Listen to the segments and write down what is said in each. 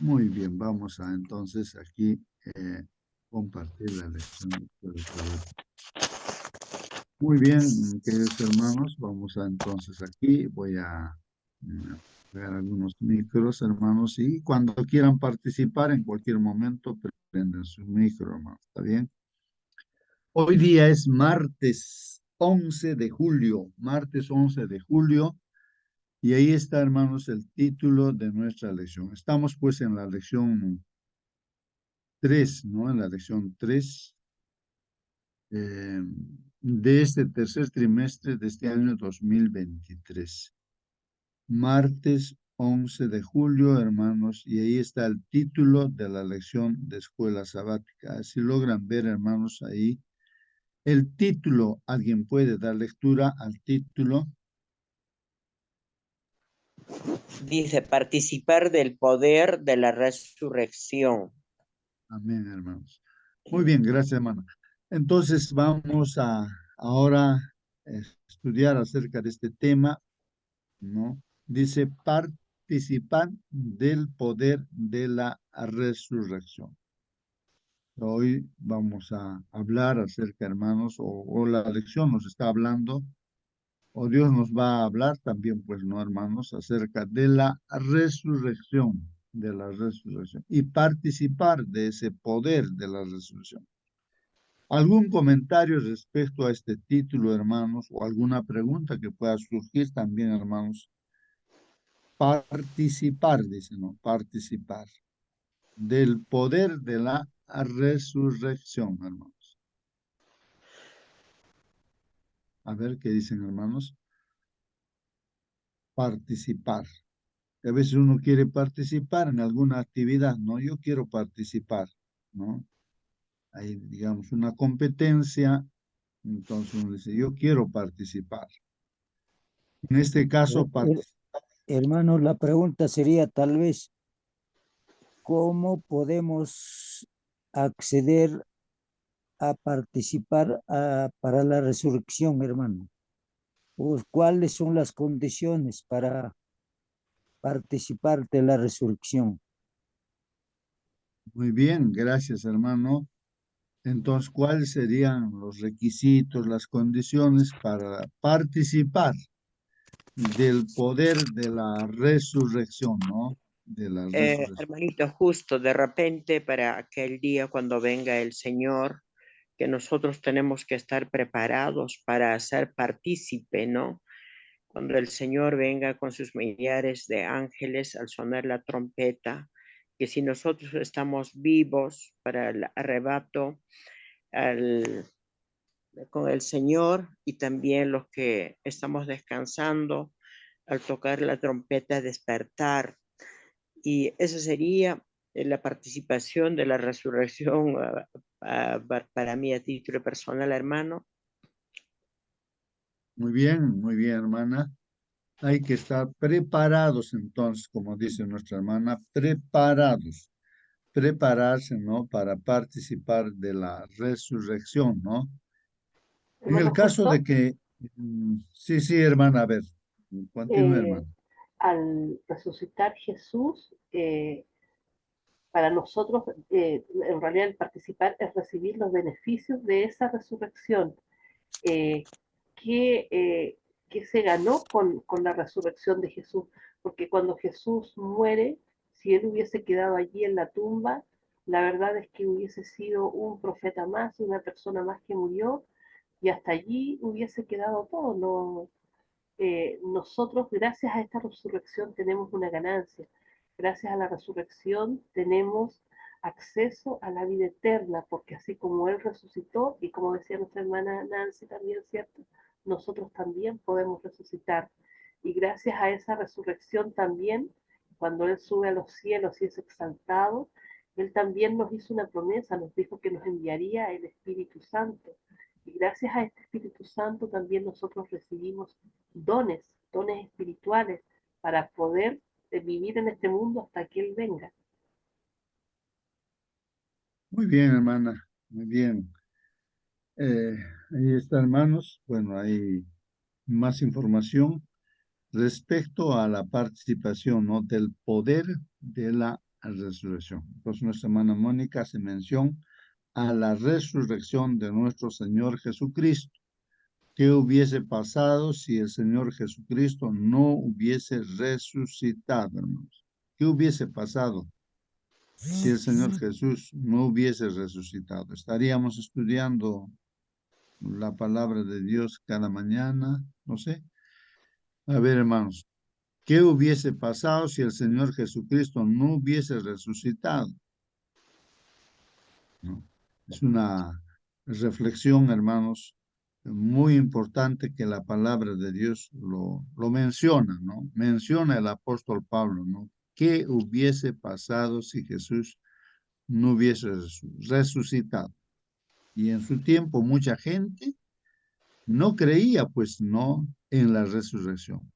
Muy bien, vamos a entonces aquí compartir la lección. Muy bien, queridos hermanos, vamos a entonces aquí, voy a apagar algunos micros, hermanos, y cuando quieran participar en cualquier momento, prenden su micro, hermanos, ¿está bien? Hoy día es martes 11 de julio, martes 11 de julio, y ahí está, hermanos, el título de nuestra lección. Estamos pues en la lección 3, ¿no? En la lección 3 eh, de este tercer trimestre de este año 2023. Martes 11 de julio, hermanos, y ahí está el título de la lección de escuela sabática. Si logran ver, hermanos, ahí el título, ¿alguien puede dar lectura al título? Dice, participar del poder de la resurrección. Amén, hermanos. Muy bien, gracias, hermano. Entonces vamos a ahora estudiar acerca de este tema, ¿no? Dice, participar del poder de la resurrección. Hoy vamos a hablar acerca, hermanos, o la lección nos está hablando, o Dios nos va a hablar también, pues, no, hermanos, acerca de la resurrección, y participar de ese poder de la resurrección. ¿Algún comentario respecto a este título, hermanos, o alguna pregunta que pueda surgir también, hermanos? Participar, dice, ¿no? Participar del poder de la resurrección, hermanos. A ver qué dicen, hermanos. Participar. A veces uno quiere participar en alguna actividad, ¿no? Yo quiero participar, ¿no? Hay, digamos, una competencia, entonces uno dice, yo quiero participar. En este caso, Hermano, la pregunta sería tal vez, ¿cómo podemos acceder a participar para la resurrección, hermano? ¿O cuáles son las condiciones para participar de la resurrección? muy bien, gracias, hermano. Entonces, ¿cuáles serían los requisitos, las condiciones para participar del poder de la resurrección, ¿no? De la resurrección. Hermanito, justo de repente para aquel día cuando venga el Señor, que nosotros tenemos que estar preparados para ser partícipe, ¿no? Cuando el Señor venga con sus millares de ángeles al sonar la trompeta, que si nosotros estamos vivos para el arrebato al, con el Señor y también los que estamos descansando al tocar la trompeta despertar. Y esa sería la participación de la resurrección para mí a título personal, hermano. Muy bien, hermana. Hay que estar preparados entonces, como dice nuestra hermana, preparados, prepararse, ¿no? Para participar de la resurrección, ¿no? En el Hermano caso de Justo, que, sí, sí, hermana, a ver, continúe, eh, hermano. al resucitar Jesús, para nosotros, en realidad el participar es recibir los beneficios de esa resurrección. Eh, ¿qué, qué se ganó con la resurrección de Jesús? Porque cuando Jesús muere, si él hubiese quedado allí en la tumba, la verdad es que hubiese sido un profeta más, una persona más que murió, y hasta allí hubiese quedado todo. No, nosotros, gracias a esta resurrección, tenemos una ganancia. Gracias a la resurrección tenemos acceso a la vida eterna, porque así como Él resucitó, y como decía nuestra hermana Nancy también, ¿cierto? Nosotros también podemos resucitar. Y gracias a esa resurrección también, cuando Él sube a los cielos y es exaltado, Él también nos hizo una promesa, nos dijo que nos enviaría el Espíritu Santo. Y gracias a este Espíritu Santo también nosotros recibimos dones, dones espirituales para poder vivir en este mundo hasta que Él venga. Muy bien, hermana, muy bien. Eh, Ahí está, hermanos. Bueno, hay más información respecto a la participación, ¿no? Del poder de la resurrección. Entonces nuestra hermana Mónica hace mención a la resurrección de nuestro Señor Jesucristo. ¿Qué hubiese pasado si el Señor Jesucristo no hubiese resucitado, hermanos? ¿Qué hubiese pasado si el Señor Jesús no hubiese resucitado? ¿Estaríamos estudiando la palabra de Dios cada mañana? No sé. A ver, hermanos, ¿qué hubiese pasado si el Señor Jesucristo no hubiese resucitado? ¿No? Es una reflexión, hermanos, muy importante que la palabra de Dios lo menciona, ¿no? Menciona el apóstol Pablo, ¿no? ¿Qué hubiese pasado si Jesús no hubiese resucitado? Y en su tiempo mucha gente no creía, pues, no, en la resurrección.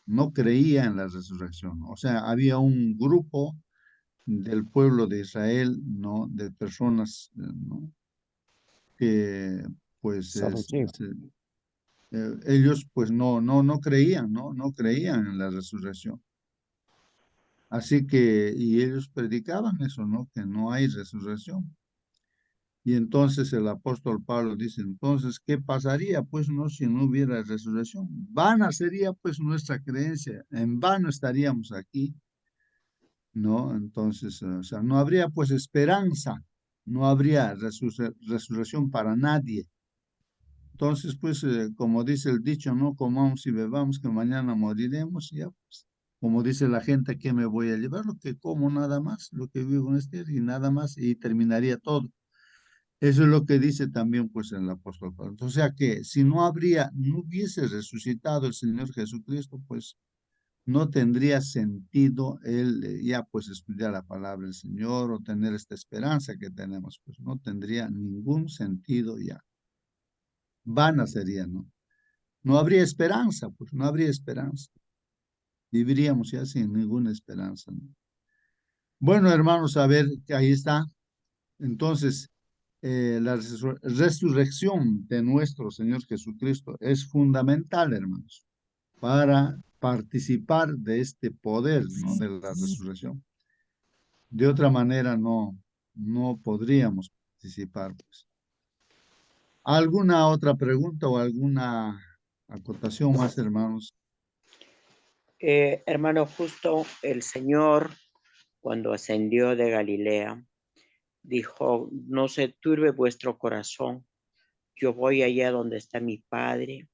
No creía en la resurrección. O sea, había un grupo del pueblo de Israel, ¿no? De personas, ¿no? Que pues Saduceo. ellos pues no creían, ¿no? No creían en la resurrección. Así que, y ellos predicaban eso, ¿no? Que no hay resurrección. Y entonces el apóstol Pablo dice, entonces, ¿qué pasaría pues no si no hubiera resurrección? Vana sería pues nuestra creencia, en vano estaríamos aquí, ¿no? Entonces, o sea, no habría pues esperanza, no habría resurrección para nadie. Entonces, pues, como dice el dicho, no comamos y bebamos que mañana moriremos, ya, pues, como dice la gente, ¿qué me voy a llevar? Lo que como nada más, lo que vivo en este y nada más, y terminaría todo. Eso es lo que dice también, pues, el apóstol Pablo. O sea que si no hubiese resucitado el Señor Jesucristo, pues, no tendría sentido el ya, pues, estudiar la palabra del Señor o tener esta esperanza que tenemos, pues, no tendría ningún sentido ya. Vana sería, ¿no? No habría esperanza, pues no habría esperanza. Viviríamos ya sin ninguna esperanza, ¿no? Bueno, hermanos, a ver, que ahí está. Entonces, la resurrección de nuestro Señor Jesucristo es fundamental, hermanos, para participar de este poder, ¿no? De la resurrección. De otra manera, no podríamos participar, pues. ¿Alguna otra pregunta o alguna acotación más, hermanos? Hermano, justo el Señor, cuando ascendió de Galilea, dijo, no se turbe vuestro corazón, yo voy allá donde está mi Padre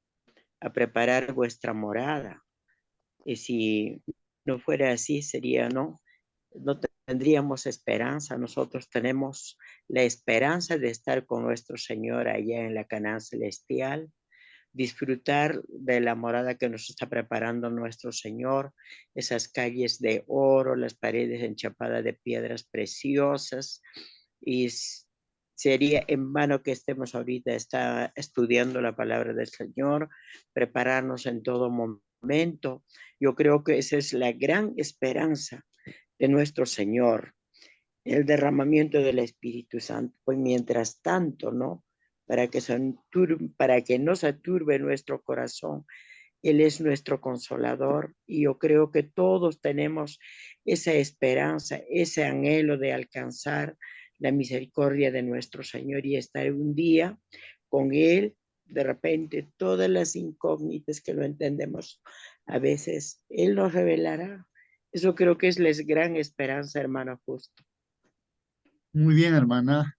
a preparar vuestra morada. Y si no fuera así, sería, no tendríamos esperanza. Nosotros tenemos la esperanza de estar con nuestro Señor allá en la Canaán celestial, disfrutar de la morada que nos está preparando nuestro Señor, esas calles de oro, las paredes enchapadas de piedras preciosas, y sería en vano que estemos ahorita estudiando la palabra del Señor, prepararnos en todo momento. Yo creo que esa es la gran esperanza de nuestro Señor, el derramamiento del Espíritu Santo. Pues mientras tanto, ¿no? Para que no se turbe nuestro corazón. Él es nuestro consolador y yo creo que todos tenemos esa esperanza, ese anhelo de alcanzar la misericordia de nuestro Señor y estar un día con Él. De repente, todas las incógnitas que no entendemos, a veces Él nos revelará. Eso creo que es la gran esperanza, hermano Justo. Muy bien, hermana.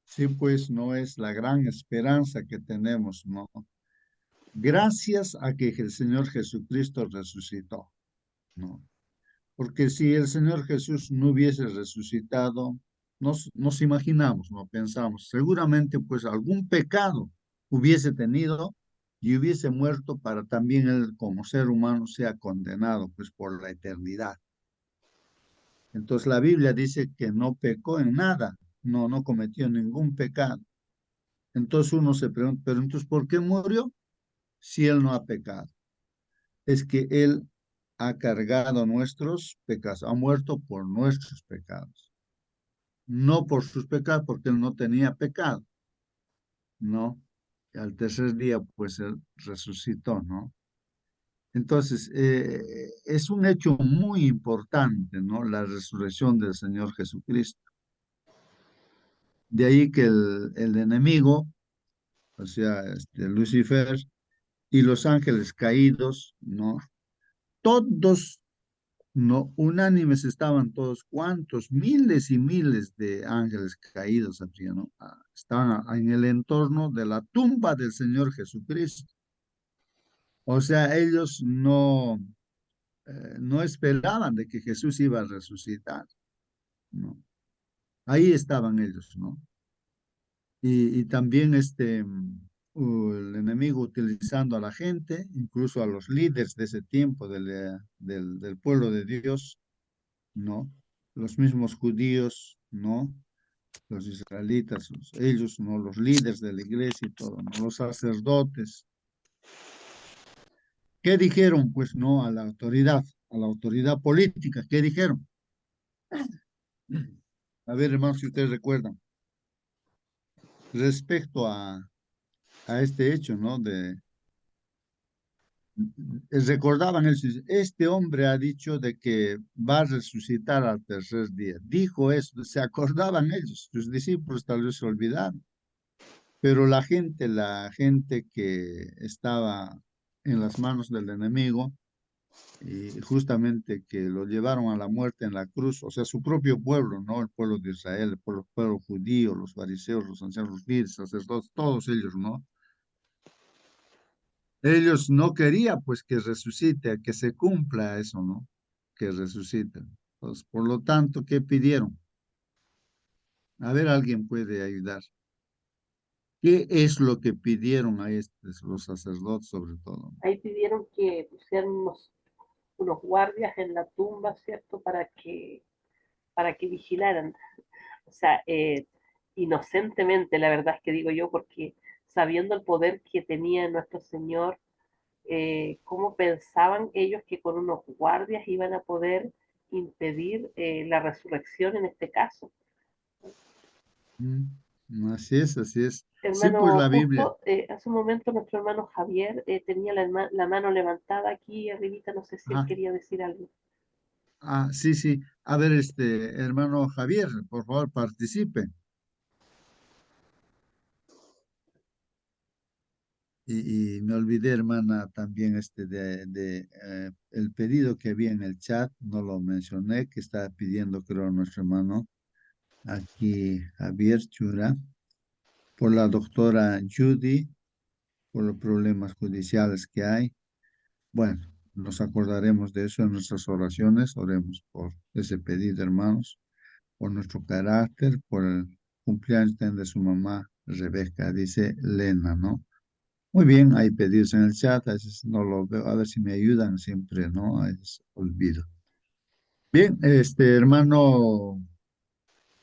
Sí, pues no es la gran esperanza que tenemos, ¿no? Gracias a que el Señor Jesucristo resucitó, ¿no? Porque si el Señor Jesús no hubiese resucitado, nos imaginamos, no pensamos, seguramente pues algún pecado hubiese tenido y hubiese muerto para también él como ser humano sea condenado pues por la eternidad. Entonces la Biblia dice que no pecó en nada, no cometió ningún pecado. Entonces uno se pregunta, pero entonces ¿por qué murió si él no ha pecado? Es que él ha cargado nuestros pecados, ha muerto por nuestros pecados. No por sus pecados, porque él no tenía pecado, ¿no? Al tercer día, pues él resucitó, ¿no? Entonces, es un hecho muy importante, ¿no? La resurrección del Señor Jesucristo. De ahí que el enemigo, o sea, Lucifer y los ángeles caídos, ¿no? Todos, ¿no? Unánimes estaban todos, ¿cuántos? Miles y miles de ángeles caídos había, ¿no? Estaban en el entorno de la tumba del Señor Jesucristo. O sea, ellos no esperaban de que Jesús iba a resucitar, ¿no? Ahí estaban ellos, ¿no? Y también el enemigo utilizando a la gente, incluso a los líderes de ese tiempo del pueblo de Dios, ¿no? Los mismos judíos, ¿no? Los israelitas, ellos, ¿no? Los líderes de la iglesia y todo, ¿no? Los sacerdotes. ¿Qué dijeron? Pues no a la autoridad política, ¿qué dijeron? A ver, hermanos, si ustedes recuerdan, respecto a este hecho, ¿no? Recordaban ellos, este hombre ha dicho de que va a resucitar al tercer día. Dijo eso, se acordaban ellos, sus discípulos tal vez se olvidaron, pero la gente que estaba en las manos del enemigo, y justamente que lo llevaron a la muerte en la cruz, o sea, su propio pueblo, ¿no? El pueblo de Israel, pueblo judío, los fariseos, los ancianos, los líderes, sacerdotes, todos ellos, ¿no? Ellos no querían pues que resucite, que se cumpla eso, ¿no? Que resucite. Entonces, por lo tanto, ¿qué pidieron? A ver, alguien puede ayudar. ¿Qué es lo que pidieron a estos, los sacerdotes sobre todo? Ahí pidieron que pusieran unos guardias en la tumba, ¿cierto? Para que vigilaran. O sea, inocentemente, la verdad es que digo yo, porque sabiendo el poder que tenía nuestro Señor, cómo pensaban ellos que con unos guardias iban a poder impedir la resurrección en este caso. Así es, así es. Sí, pues Hermano, la Biblia. justo hace un momento nuestro hermano Javier tenía la mano levantada aquí arribita, no sé si él Ajá. quería decir algo. Sí, sí. A ver, hermano Javier, por favor, participe. Y me olvidé, hermana, también el pedido que había en el chat, no lo mencioné, que estaba pidiendo, creo, nuestro hermano aquí, Javier Chura, por la doctora Judy, por los problemas judiciales que hay. Bueno, nos acordaremos de eso en nuestras oraciones, oremos por ese pedido, hermanos, por nuestro carácter, por el cumpleaños también de su mamá, Rebeca, dice Lena, ¿no? Muy bien, hay pedidos en el chat, a veces no lo veo, a ver si me ayudan siempre, ¿no? A veces olvido. Bien, hermano,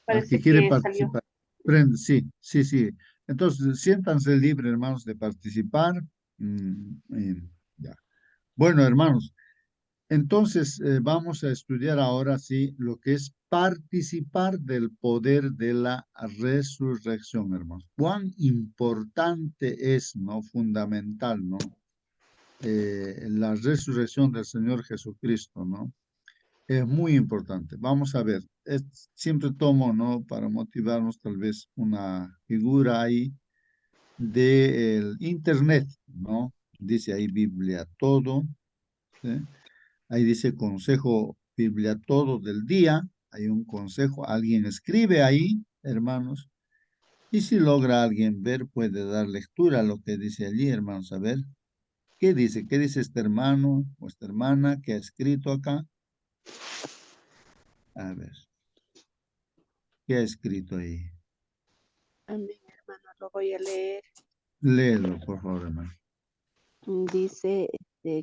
al que Parece quiere que salió. participar, prende, sí, sí, sí. Entonces, siéntanse libres, hermanos, de participar. Ya. Bueno, hermanos, entonces vamos a estudiar ahora, sí, lo que es participar del poder de la resurrección, hermanos. Cuán importante es, ¿no? Fundamental, ¿no? La resurrección del Señor Jesucristo, ¿no? Es muy importante. Vamos a ver, siempre tomo, ¿no? Para motivarnos tal vez una figura ahí del Internet, ¿no? Dice ahí Biblia todo, ¿sí? Ahí dice consejo Biblia todo del día. Hay un consejo, alguien escribe ahí, hermanos, y si logra alguien ver, puede dar lectura a lo que dice allí, hermanos. A ver, ¿qué dice? ¿Qué dice este hermano o esta hermana que ha escrito acá? A ver, ¿qué ha escrito ahí? Amén, hermano, lo voy a leer. Léelo, por favor, hermano. Dice,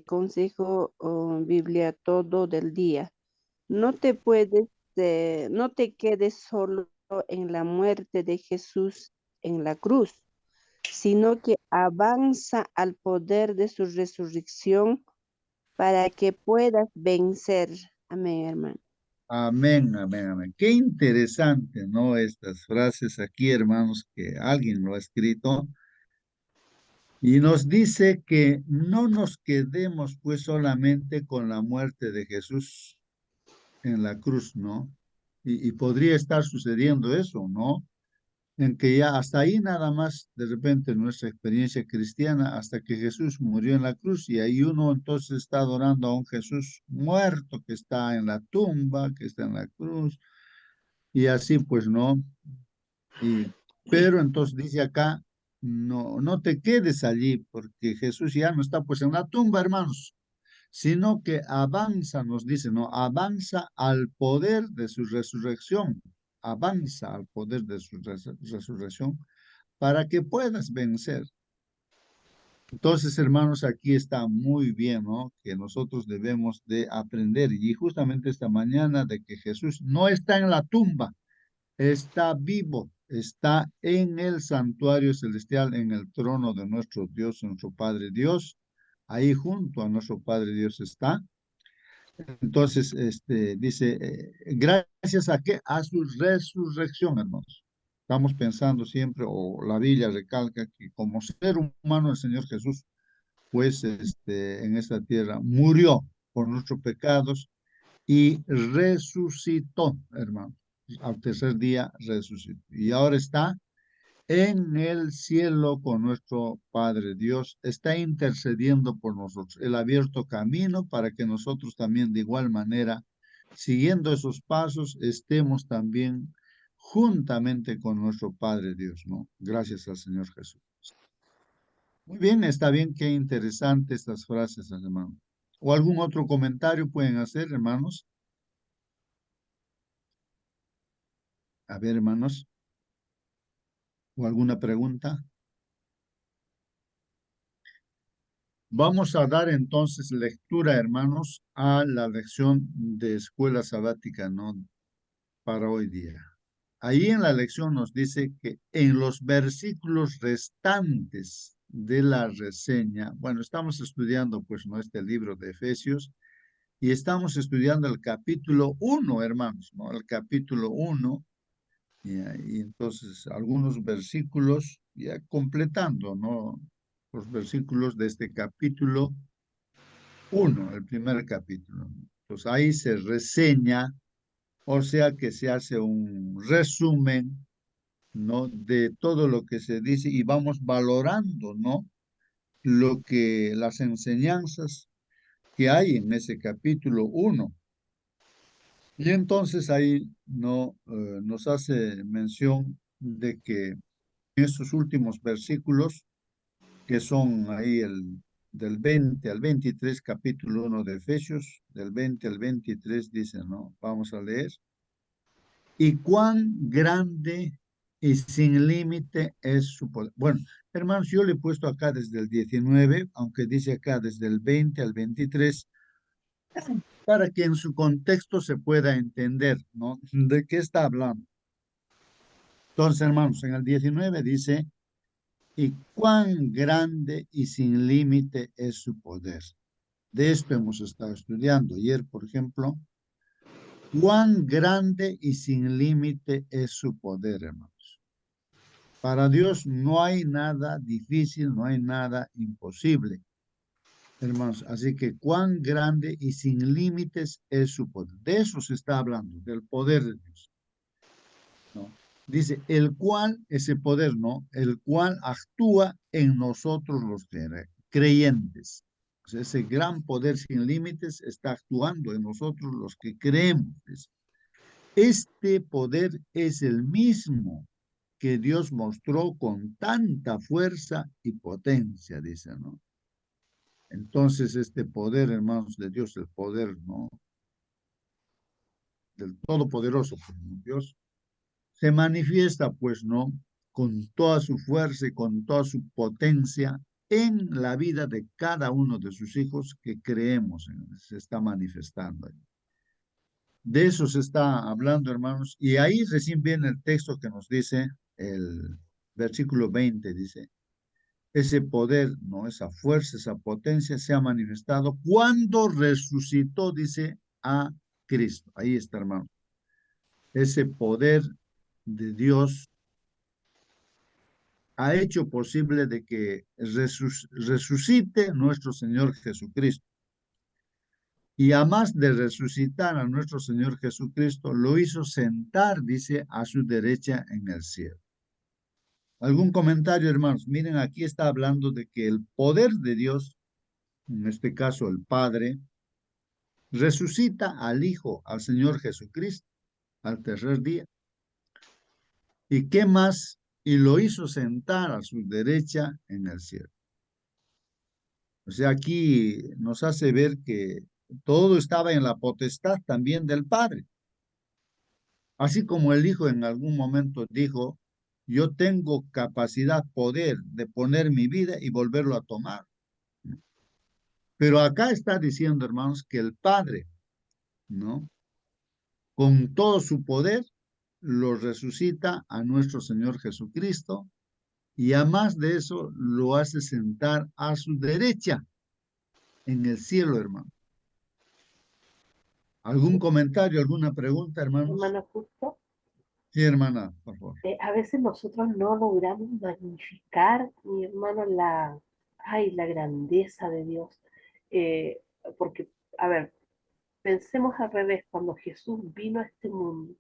consejo Biblia todo del día. No te puedes, no te quedes solo en la muerte de Jesús en la cruz, sino que avanza al poder de su resurrección para que puedas vencer. Amén, hermano. Amén, amén, amén. Qué interesante, ¿no? Estas frases aquí, hermanos, que alguien lo ha escrito. Y nos dice que no nos quedemos pues solamente con la muerte de Jesús en la cruz, ¿no? Y podría estar sucediendo eso, ¿no? En que ya hasta ahí nada más, de repente, nuestra experiencia cristiana, hasta que Jesús murió en la cruz, y ahí uno entonces está adorando a un Jesús muerto que está en la tumba, que está en la cruz, y así pues, ¿no? Y, pero entonces dice acá, no, no te quedes allí, porque Jesús ya no está pues en la tumba, hermanos, sino que avanza, nos dice, ¿no? Avanza al poder de su resurrección, avanza al poder de su resurrección para que puedas vencer. Entonces, hermanos, aquí está muy bien, ¿no? Que nosotros debemos de aprender, y justamente esta mañana, de que Jesús no está en la tumba, está vivo, está en el santuario celestial, en el trono de nuestro Dios, nuestro Padre Dios. Ahí junto a nuestro Padre Dios está. Entonces, dice, gracias a qué? A su resurrección, hermanos. Estamos pensando siempre, o la Biblia recalca que como ser humano el Señor Jesús, pues, en esta tierra murió por nuestros pecados y resucitó, hermanos. Al tercer día resucitó. Y ahora está en el cielo con nuestro Padre Dios, está intercediendo por nosotros. Él ha abierto camino para que nosotros también de igual manera, siguiendo esos pasos, estemos también juntamente con nuestro Padre Dios, ¿no? Gracias al Señor Jesús. Muy bien, está bien, qué interesante estas frases, hermano. ¿O algún otro comentario pueden hacer, hermanos? A ver, hermanos, ¿o alguna pregunta? Vamos a dar entonces lectura, hermanos, a la lección de escuela sabática, ¿no? Para hoy día. Ahí en la lección nos dice que en los versículos restantes de la reseña, bueno, estamos estudiando pues no este libro de Efesios y estamos estudiando el capítulo 1, hermanos, ¿no? El capítulo 1 y entonces algunos versículos ya completando, ¿no? Los versículos de este capítulo 1, el primer capítulo. Pues ahí se reseña, o sea que se hace un resumen, ¿no? De todo lo que se dice y vamos valorando, ¿no? Lo que, las enseñanzas que hay en ese capítulo 1. Y entonces ahí no, nos hace mención de que en esos últimos versículos, que son ahí del 20 al 23, capítulo 1 de Efesios, del 20 al 23 dice, ¿no? Vamos a leer. Y cuán grande y sin límite es su poder. Bueno, hermanos, yo le he puesto acá desde el 19, aunque dice acá desde el 20 al 23, para que en su contexto se pueda entender, ¿no? ¿De qué está hablando? Entonces, hermanos, en el 19 dice, y cuán grande y sin límite es su poder. De esto hemos estado estudiando ayer, por ejemplo. Cuán grande y sin límite es su poder, hermanos. Para Dios no hay nada difícil, no hay nada imposible, hermanos. Así que cuán grande y sin límites es su poder. De eso se está hablando, del poder de Dios, ¿no? Dice, el cual, ese poder, ¿no? El cual actúa en nosotros los creyentes. O sea, ese gran poder sin límites está actuando en nosotros los que creemos. Este poder es el mismo que Dios mostró con tanta fuerza y potencia, dice, ¿no? Entonces, este poder, hermanos, de Dios, el poder, ¿no? Del Todopoderoso, pues, ¿no? Dios, se manifiesta, pues, ¿no? Con toda su fuerza y con toda su potencia en la vida de cada uno de sus hijos que creemos en él. Se está manifestando ahí. De eso se está hablando, hermanos, y ahí recién viene el texto que nos dice, el versículo 20, dice, ese poder, ¿no? Esa fuerza, esa potencia se ha manifestado cuando resucitó, dice, a Cristo. Ahí está, hermano. Ese poder de Dios ha hecho posible de que resucite nuestro Señor Jesucristo. Y además de resucitar a nuestro Señor Jesucristo, lo hizo sentar, dice, a su derecha en el cielo. ¿Algún comentario, hermanos? Miren, aquí está hablando de que el poder de Dios, en este caso el Padre, resucita al Hijo, al Señor Jesucristo, al tercer día. ¿Y qué más? Y lo hizo sentar a su derecha en el cielo. O sea, aquí nos hace ver que todo estaba en la potestad también del Padre. Así como el Hijo en algún momento dijo, yo tengo capacidad, poder de poner mi vida y volverlo a tomar. Pero acá está diciendo, hermanos, que el Padre, ¿no? Con todo su poder, lo resucita a nuestro Señor Jesucristo y además de eso lo hace sentar a su derecha en el cielo, hermano. ¿Algún comentario, alguna pregunta, hermanos? Hermano Justo, Sí, hermana, por favor. a veces nosotros no logramos magnificar, mi hermano, la grandeza de Dios. Eh, Porque, a ver, pensemos al revés, cuando Jesús vino a este mundo,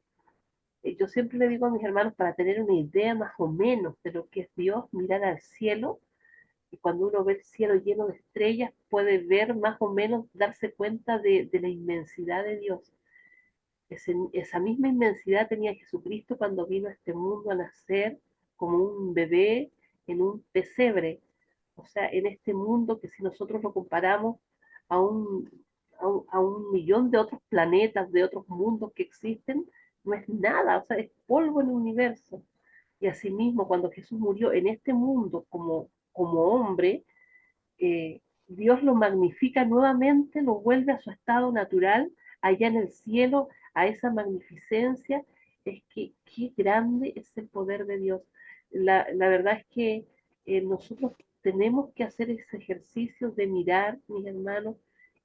yo siempre le digo a mis hermanos, para tener una idea más o menos de lo que es Dios, mirar al cielo, y cuando uno ve el cielo lleno de estrellas, puede ver más o menos, darse cuenta de la inmensidad de Dios. Esa misma inmensidad tenía Jesucristo cuando vino a este mundo a nacer como un bebé en un pesebre. O sea, en este mundo que si nosotros lo comparamos a un millón de otros planetas, de otros mundos que existen, no es nada, o sea, es polvo en el universo. Y asimismo, cuando Jesús murió en este mundo como hombre, Dios lo magnifica nuevamente, lo vuelve a su estado natural, allá en el cielo, a esa magnificencia. Es que qué grande es el poder de Dios. La verdad es que nosotros tenemos que hacer ese ejercicio de mirar, mis hermanos,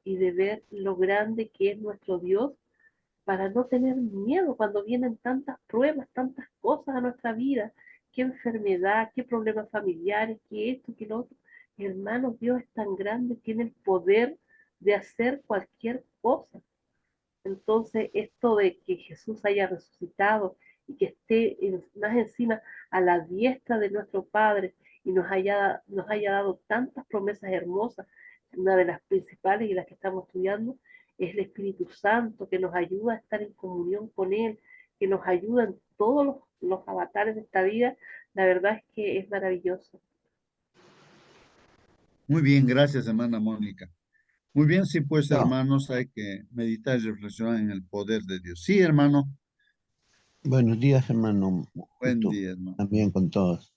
y de ver lo grande que es nuestro Dios para no tener miedo cuando vienen tantas pruebas, tantas cosas a nuestra vida, qué enfermedad, qué problemas familiares, qué esto, qué lo otro. Hermanos, Dios es tan grande, tiene el poder de hacer cualquier cosa. Entonces, esto de que Jesús haya resucitado y que esté más encima a la diestra de nuestro Padre y nos haya dado tantas promesas hermosas, una de las principales y las que estamos estudiando es el Espíritu Santo, que nos ayuda a estar en comunión con Él, que nos ayuda en todos los avatares de esta vida. La verdad es que es maravilloso. Muy bien, gracias, hermana Mónica. Muy bien, sí, pues, No, hermanos, hay que meditar y reflexionar en el poder de Dios. Sí, hermano. buenos días, hermano, Buen justo día, hermano. también con todos.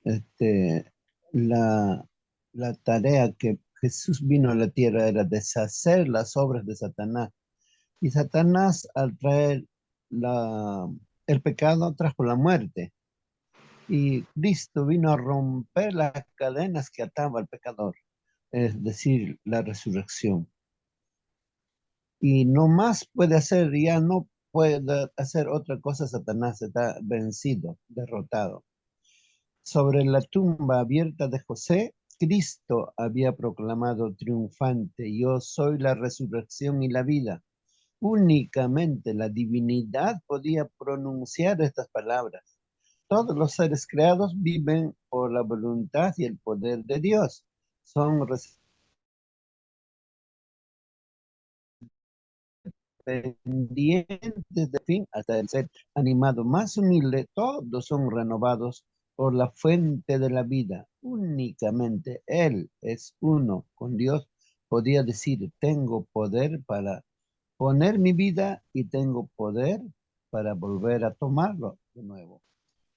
Este, la, la tarea que Jesús vino a la tierra era deshacer las obras de Satanás. Y Satanás, al traer el pecado, trajo la muerte. Y Cristo vino a romper las cadenas que ataba al pecador, es decir, la resurrección. Y no más puede hacer, ya no puede hacer otra cosa Satanás, está vencido, derrotado. Sobre la tumba abierta de José, Cristo había proclamado triunfante, yo soy la resurrección y la vida. Únicamente la divinidad podía pronunciar estas palabras. Todos los seres creados viven por la voluntad y el poder de Dios. Son pendientes de fin hasta el ser animado más humilde, todos son renovados por la fuente de la vida. Únicamente Él es uno con Dios. Podía decir, tengo poder para poner mi vida y tengo poder para volver a tomarlo de nuevo.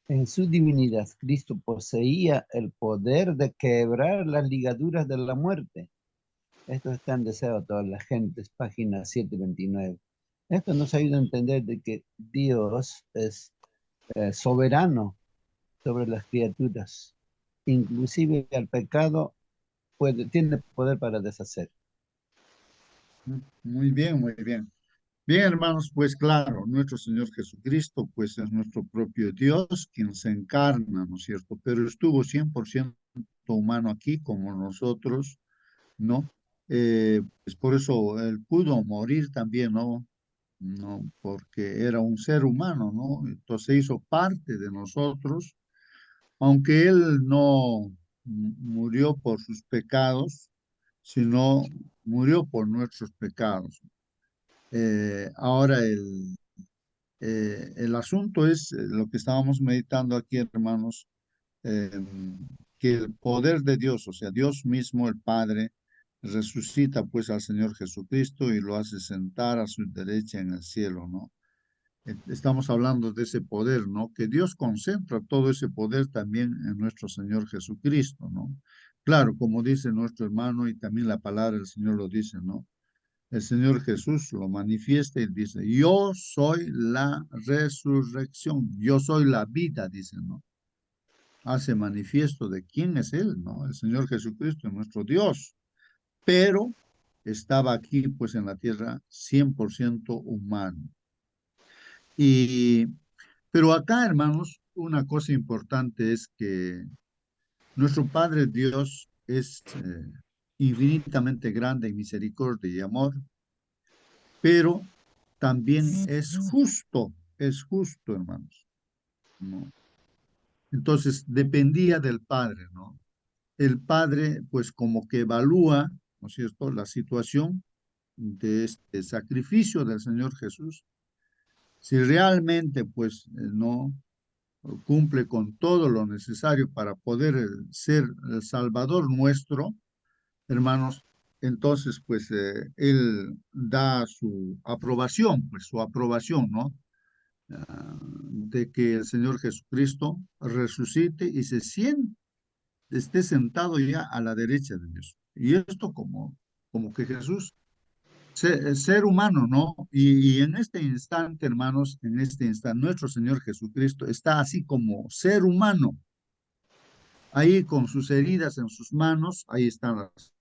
En su divinidad, Cristo poseía el poder de quebrar las ligaduras de la muerte. Esto está en Deseo a todas las gentes, página 729. Esto nos ayuda a entender de que Dios es soberano sobre las criaturas. Inclusive el pecado tiene poder para deshacer. Muy bien, muy bien. Bien, hermanos, pues claro, nuestro Señor Jesucristo, pues es nuestro propio Dios quien se encarna, ¿no es cierto? Pero estuvo 100% humano aquí como nosotros, ¿no? Pues por eso él pudo morir también, ¿no? No, porque era un ser humano, ¿no? Entonces hizo parte de nosotros, aunque él no murió por sus pecados, sino murió por nuestros pecados. Ahora el asunto es lo que estábamos meditando aquí, hermanos, eh, que el poder de Dios, o sea, Dios mismo, el Padre, resucita pues al Señor Jesucristo y lo hace sentar a su derecha en el cielo, ¿no? Estamos hablando de ese poder, ¿no? Que Dios concentra todo ese poder también en nuestro Señor Jesucristo, ¿no? Claro, como dice nuestro hermano y también la palabra del Señor lo dice, ¿no? El Señor Jesús lo manifiesta y dice, yo soy la resurrección, yo soy la vida, dice, ¿no? Hace manifiesto de quién es Él, ¿no? El Señor Jesucristo, nuestro Dios, pero estaba aquí, pues, en la tierra 100% humano. Y, pero acá, hermanos, una cosa importante es que nuestro Padre Dios es infinitamente grande en misericordia y amor, pero también es justo, hermanos, ¿no? Entonces, dependía del Padre, ¿no? El Padre, pues como que evalúa, ¿no es cierto?, la situación de este sacrificio del Señor Jesús, si realmente, pues, no cumple con todo lo necesario para poder ser el Salvador nuestro, hermanos, entonces, pues, Él da su aprobación, pues, su aprobación, ¿no? De que el Señor Jesucristo resucite y se siente, esté sentado ya a la derecha de Dios. Y esto como que Jesús, ser humano, ¿no? Y en este instante, hermanos, en este instante, nuestro Señor Jesucristo está así como ser humano, ahí con sus heridas en sus manos, ahí están las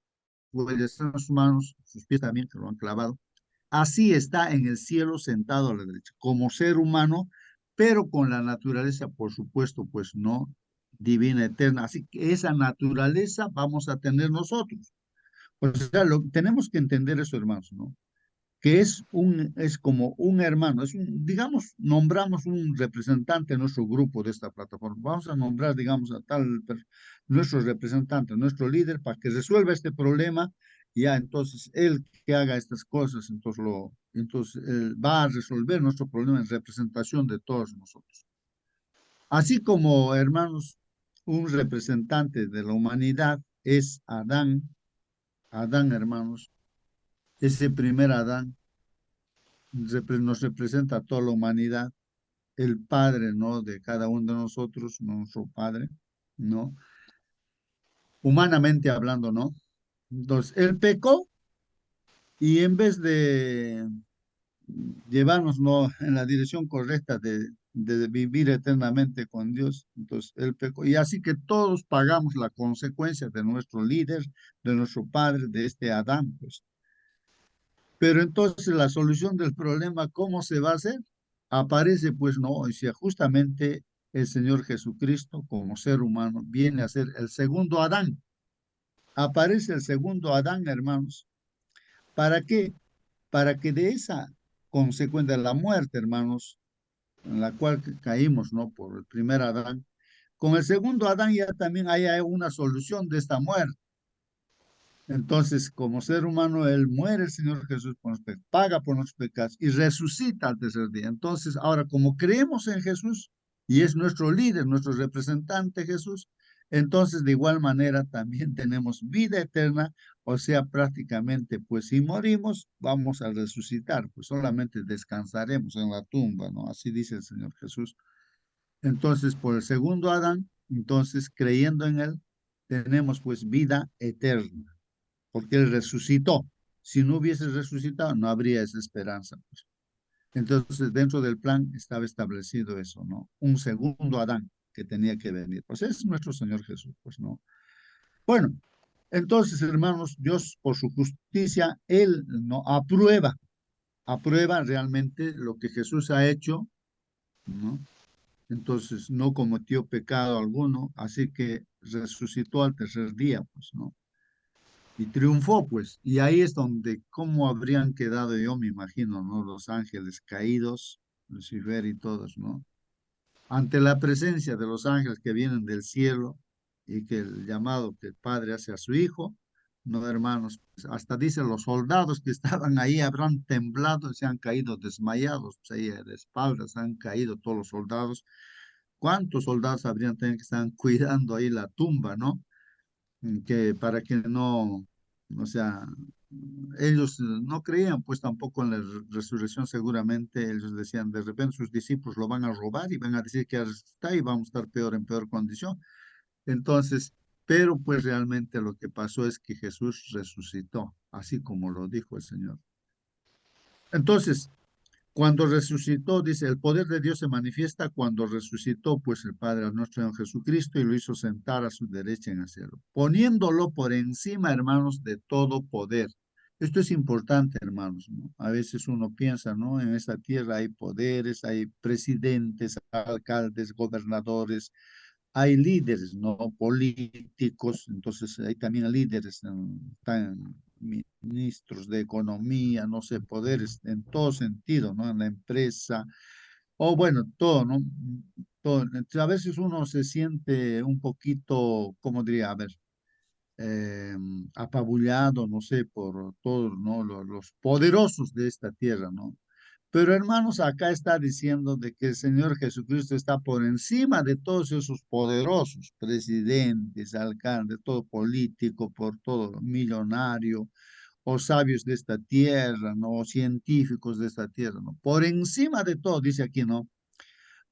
huellas en sus manos, sus pies también que lo han clavado. Así está en el cielo sentado a la derecha, como ser humano, pero con la naturaleza, por supuesto, pues no divina, eterna. Así que esa naturaleza vamos a tener nosotros. O sea, tenemos que entender eso, hermanos, ¿no? Que es como un hermano, digamos, nombramos un representante de nuestro grupo de esta plataforma. Vamos a nombrar, digamos, a nuestro representante, nuestro líder, para que resuelva este problema. Ya, entonces, él que haga estas cosas, entonces él va a resolver nuestro problema en representación de todos nosotros. Así como, hermanos, un representante de la humanidad es Adán, hermanos, ese primer Adán nos representa a toda la humanidad, el Padre, ¿no? De cada uno de nosotros, nuestro Padre, ¿no? Humanamente hablando, ¿no? Entonces, él pecó y en vez de llevarnos, ¿no?, en la dirección correcta de vivir eternamente con Dios, entonces él pecó. Y así que todos pagamos la consecuencia de nuestro líder, de nuestro Padre, de este Adán, pues. Pero entonces la solución del problema, ¿cómo se va a hacer? Aparece, pues no, o sea, justamente el Señor Jesucristo como ser humano viene a ser el segundo Adán. Aparece el segundo Adán, hermanos. ¿Para qué? Para que de esa consecuencia de la muerte, hermanos, en la cual caímos, ¿no? Por el primer Adán, con el segundo Adán ya también hay una solución de esta muerte. Entonces, como ser humano, Él muere, el Señor Jesús, paga por nuestros pecados y resucita al tercer día. Entonces, ahora, como creemos en Jesús y es nuestro líder, nuestro representante Jesús, entonces de igual manera también tenemos vida eterna, o sea, prácticamente, pues si morimos, vamos a resucitar, pues solamente descansaremos en la tumba, ¿no? Así dice el Señor Jesús. Entonces, por el segundo Adán, entonces creyendo en Él, tenemos pues vida eterna porque Él resucitó. Si no hubiese resucitado, no habría esa esperanza, pues. Entonces, dentro del plan estaba establecido eso, ¿no? Un segundo Adán que tenía que venir. Pues es nuestro Señor Jesús, pues, ¿no? Bueno, entonces, hermanos, Dios por su justicia, Él no aprueba, aprueba realmente lo que Jesús ha hecho, ¿no? Entonces no cometió pecado alguno, así que resucitó al tercer día, pues, ¿no? Y triunfó, pues. Y ahí es donde, ¿cómo habrían quedado, yo me imagino, ¿no? Los ángeles caídos, Lucifer y todos, ¿no? Ante la presencia de los ángeles que vienen del cielo y que el llamado que el Padre hace a su Hijo, no, hermanos, pues, hasta dicen los soldados que estaban ahí habrán temblado y se han caído desmayados, pues ahí de espaldas han caído todos los soldados. ¿Cuántos soldados habrían tenido que estar cuidando ahí la tumba, ¿no? Que para que no, o sea, ellos no creían pues tampoco en la resurrección, seguramente ellos decían, de repente sus discípulos lo van a robar y van a decir que ya está y vamos a estar peor en peor condición. Entonces, pero pues realmente lo que pasó es que Jesús resucitó, así como lo dijo el Señor. Entonces, cuando resucitó, dice, el poder de Dios se manifiesta cuando resucitó, pues el Padre a nuestro Señor Jesucristo y lo hizo sentar a su derecha en el cielo, poniéndolo por encima, hermanos, de todo poder. Esto es importante, hermanos, ¿no? A veces uno piensa, ¿no? En esta tierra hay poderes, hay presidentes, alcaldes, gobernadores, hay líderes, ¿no? Políticos, entonces hay también líderes, están ministros de economía, no sé, poderes en todo sentido, ¿no? En la empresa, o bueno, todo, ¿no? Todo. Entonces, a veces uno se siente un poquito, ¿cómo diría? A ver, eh, apabullado, no sé, por todos, ¿no? Los poderosos de esta tierra, ¿no? Pero hermanos, acá está diciendo de que el Señor Jesucristo está por encima de todos esos poderosos, presidentes, alcaldes, todo político, por todo millonario, o sabios de esta tierra, ¿no? O científicos de esta tierra, ¿no? Por encima de todo, dice aquí, ¿no?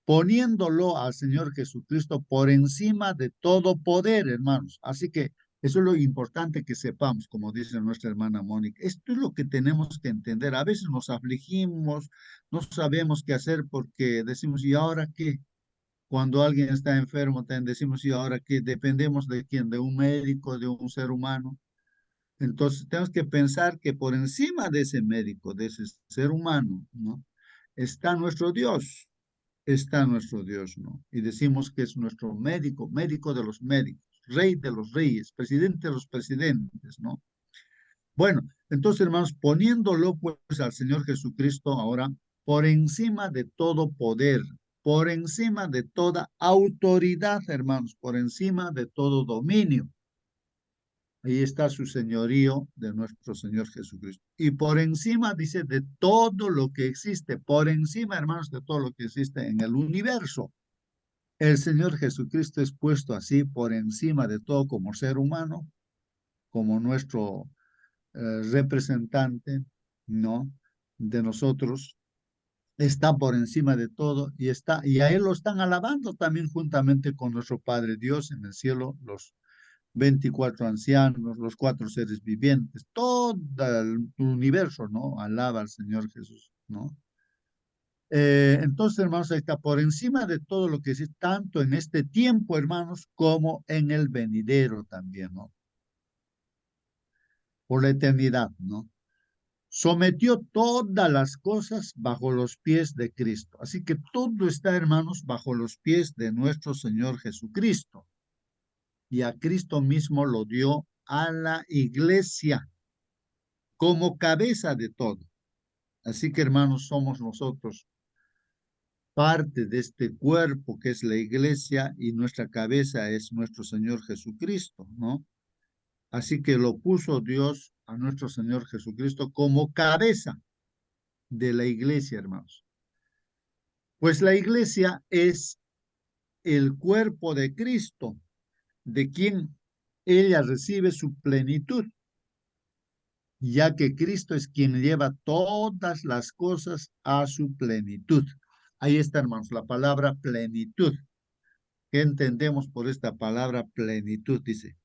Poniéndolo al Señor Jesucristo por encima de todo poder, hermanos. Así que eso es lo importante que sepamos, como dice nuestra hermana Mónica. Esto es lo que tenemos que entender. A veces nos afligimos, no sabemos qué hacer porque decimos, ¿y ahora qué? Cuando alguien está enfermo, también decimos, ¿y ahora qué? Dependemos de quién, de un médico, de un ser humano. Entonces tenemos que pensar que por encima de ese médico, de ese ser humano, ¿no? Está nuestro Dios, está nuestro Dios, ¿no? Y decimos que es nuestro médico, médico de los médicos, rey de los reyes, presidente de los presidentes, ¿no? Bueno, entonces, hermanos, poniéndolo pues al Señor Jesucristo ahora por encima de todo poder, por encima de toda autoridad, hermanos, por encima de todo dominio. Ahí está su señorío de nuestro Señor Jesucristo. Y por encima, dice, de todo lo que existe, por encima, hermanos, de todo lo que existe en el universo. El Señor Jesucristo es puesto así por encima de todo como ser humano, como nuestro representante, ¿no? De nosotros. Está por encima de todo y está, y a Él lo están alabando también juntamente con nuestro Padre Dios en el cielo, los 24 ancianos, los 4 seres vivientes, todo el universo, ¿no? Alaba al Señor Jesús, ¿no? Entonces, hermanos, ahí está por encima de todo lo que es, tanto en este tiempo, hermanos, como en el venidero también, ¿no? Por la eternidad, ¿no? Sometió todas las cosas bajo los pies de Cristo. Así que todo está, hermanos, bajo los pies de nuestro Señor Jesucristo. Y a Cristo mismo lo dio a la iglesia como cabeza de todo. Así que, hermanos, somos nosotros parte de este cuerpo que es la iglesia y nuestra cabeza es nuestro Señor Jesucristo, ¿no? Así que lo puso Dios a nuestro Señor Jesucristo como cabeza de la iglesia, hermanos. Pues la iglesia es el cuerpo de Cristo, de quien ella recibe su plenitud, ya que Cristo es quien lleva todas las cosas a su plenitud. Ahí está, hermanos, la palabra plenitud. ¿Qué entendemos por esta palabra plenitud? Dice,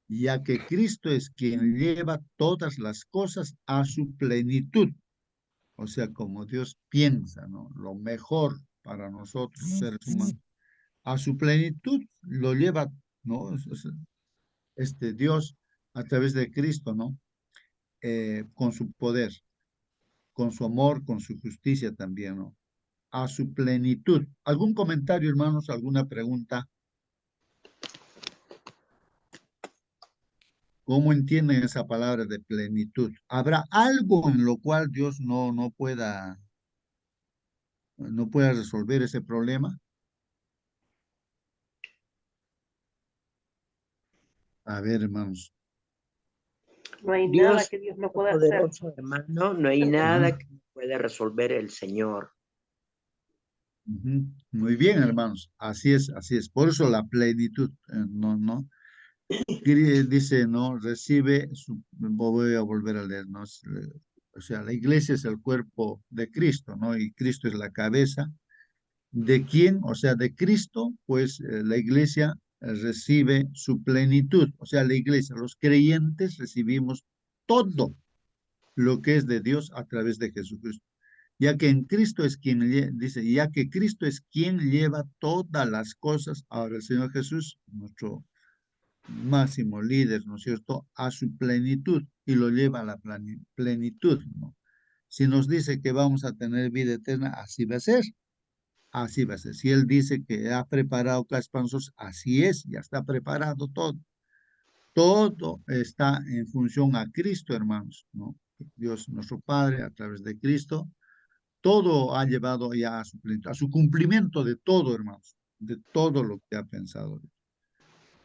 ya que Cristo es quien lleva todas las cosas a su plenitud. O sea, como Dios piensa, ¿no? Lo mejor para nosotros, seres humanos. A su plenitud lo lleva, ¿no? Este Dios a través de Cristo, ¿no? Con su poder, con su amor, con su justicia también, ¿no? A su plenitud. ¿Algún comentario, hermanos? ¿Alguna pregunta? ¿Cómo entienden esa palabra de plenitud? ¿Habrá algo en lo cual Dios no pueda resolver ese problema? A ver, hermanos. No hay nada Dios que Dios no es pueda hacer. poderoso, hermano, no hay nada que pueda resolver el Señor. Ujú. Muy bien, hermanos. Así es, así es. Por eso la plenitud, no. Dice, no, recibe, voy a volver a leer, ¿no? O sea, la iglesia es el cuerpo de Cristo, ¿no? Y Cristo es la cabeza. ¿De quién? O sea, de Cristo, pues la iglesia recibe su plenitud. O sea, la iglesia, los creyentes recibimos todo lo que es de Dios a través de Jesucristo. Ya que en Cristo es quien, dice, ya que Cristo es quien lleva todas las cosas, ahora el Señor Jesús, nuestro máximo líder, ¿no es cierto?, a su plenitud y lo lleva a la plenitud, ¿no? Si nos dice que vamos a tener vida eterna, así va a ser. Así va a ser. Si Él dice que ha preparado casas para nosotros, así es, ya está preparado todo. Todo está en función a Cristo, hermanos, ¿no? Dios, nuestro Padre, a través de Cristo, todo ha llevado ya a su plenitud, a su cumplimiento de todo, hermanos, de todo lo que ha pensado.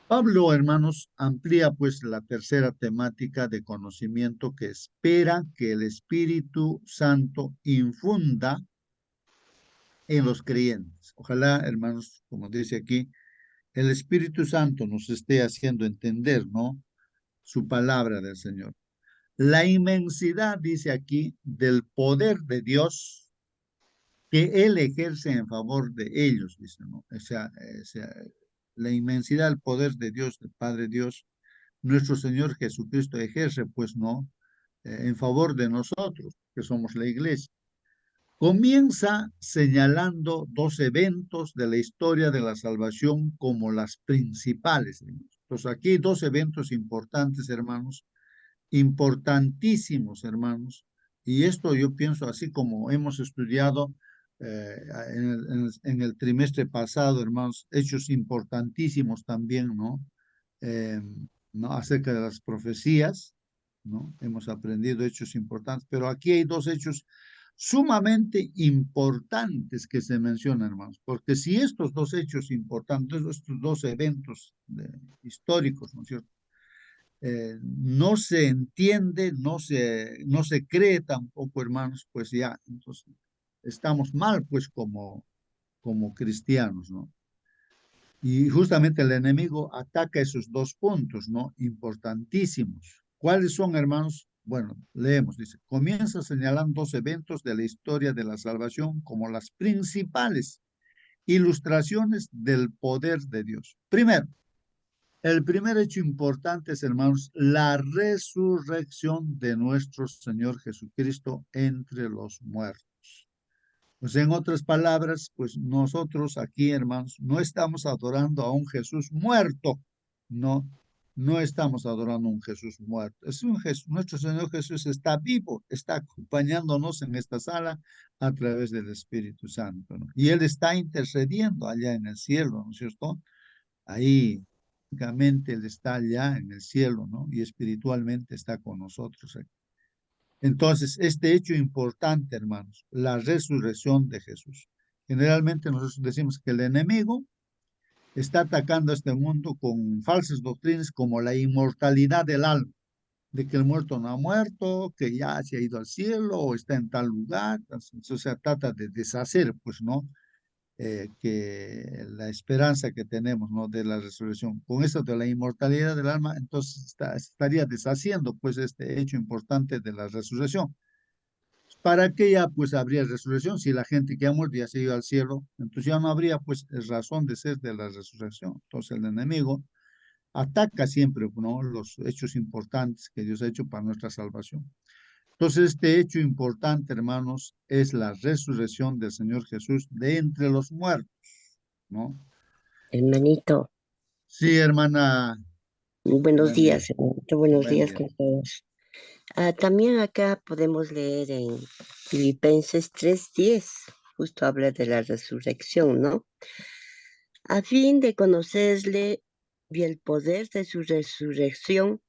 Pablo, hermanos, amplía pues la tercera temática de conocimiento que espera que el Espíritu Santo infunda en los creyentes. Ojalá, hermanos, como dice aquí, el Espíritu Santo nos esté haciendo entender, ¿no? Su palabra del Señor. La inmensidad, dice aquí, del poder de Dios que Él ejerce en favor de ellos, dice, ¿no? O sea, la inmensidad del poder de Dios, del Padre Dios, nuestro Señor Jesucristo ejerce, pues, ¿no? En favor de nosotros, que somos la iglesia. Comienza señalando dos eventos de la historia de la salvación como las principales. Entonces, aquí hay dos eventos importantes, hermanos, importantísimos, hermanos. Y esto yo pienso, así como hemos estudiado en el trimestre pasado, hermanos, hechos importantísimos también, ¿no? Eh, ¿No? Acerca de las profecías, ¿no? Hemos aprendido hechos importantes, pero aquí hay dos hechos sumamente importantes que se mencionan, hermanos, porque si estos dos hechos importantes, estos dos eventos históricos, ¿no es cierto?, no se entiende, no se cree tampoco, hermanos, pues ya, entonces estamos mal, pues como cristianos, ¿no? Y justamente el enemigo ataca esos dos puntos, ¿no? Importantísimos. ¿Cuáles son, hermanos? Bueno, leemos, dice, comienza señalando dos eventos de la historia de la salvación como las principales ilustraciones del poder de Dios. Primero, el primer hecho importante es, hermanos, la resurrección de nuestro Señor Jesucristo entre los muertos. Pues en otras palabras, pues nosotros aquí, hermanos, no estamos adorando a un Jesús muerto, no estamos adorando a un Jesús muerto. Es un Jesús, nuestro Señor Jesús está vivo, está acompañándonos en esta sala a través del Espíritu Santo, ¿no? Y Él está intercediendo allá en el cielo, ¿no es cierto? Ahí, físicamente Él está allá en el cielo, ¿no? Y espiritualmente está con nosotros aquí. Entonces, este hecho importante, hermanos, la resurrección de Jesús. Generalmente nosotros decimos que el enemigo está atacando a este mundo con falsas doctrinas como la inmortalidad del alma, de que el muerto no ha muerto, que ya se ha ido al cielo o está en tal lugar. Entonces, o sea, trata de deshacer, pues, ¿no? Que la esperanza que tenemos, ¿no? De la resurrección. Con esto de la inmortalidad del alma, entonces estaría deshaciendo, pues, este hecho importante de la resurrección. ¿Para qué ya pues habría resurrección si la gente que ha muerto ya se ha ido al cielo? Entonces ya no habría pues razón de ser de la resurrección. Entonces el enemigo ataca siempre, ¿no?, los hechos importantes que Dios ha hecho para nuestra salvación. Entonces este hecho importante, hermanos, es la resurrección del Señor Jesús de entre los muertos, ¿no? Hermanito, Sí, hermana. buenos Buen día. días, hermanito, buenos Buen días día. con todos. También acá podemos leer en Filipenses 3:10, justo habla de la resurrección, ¿no? A fin de conocerle y el poder de su resurrección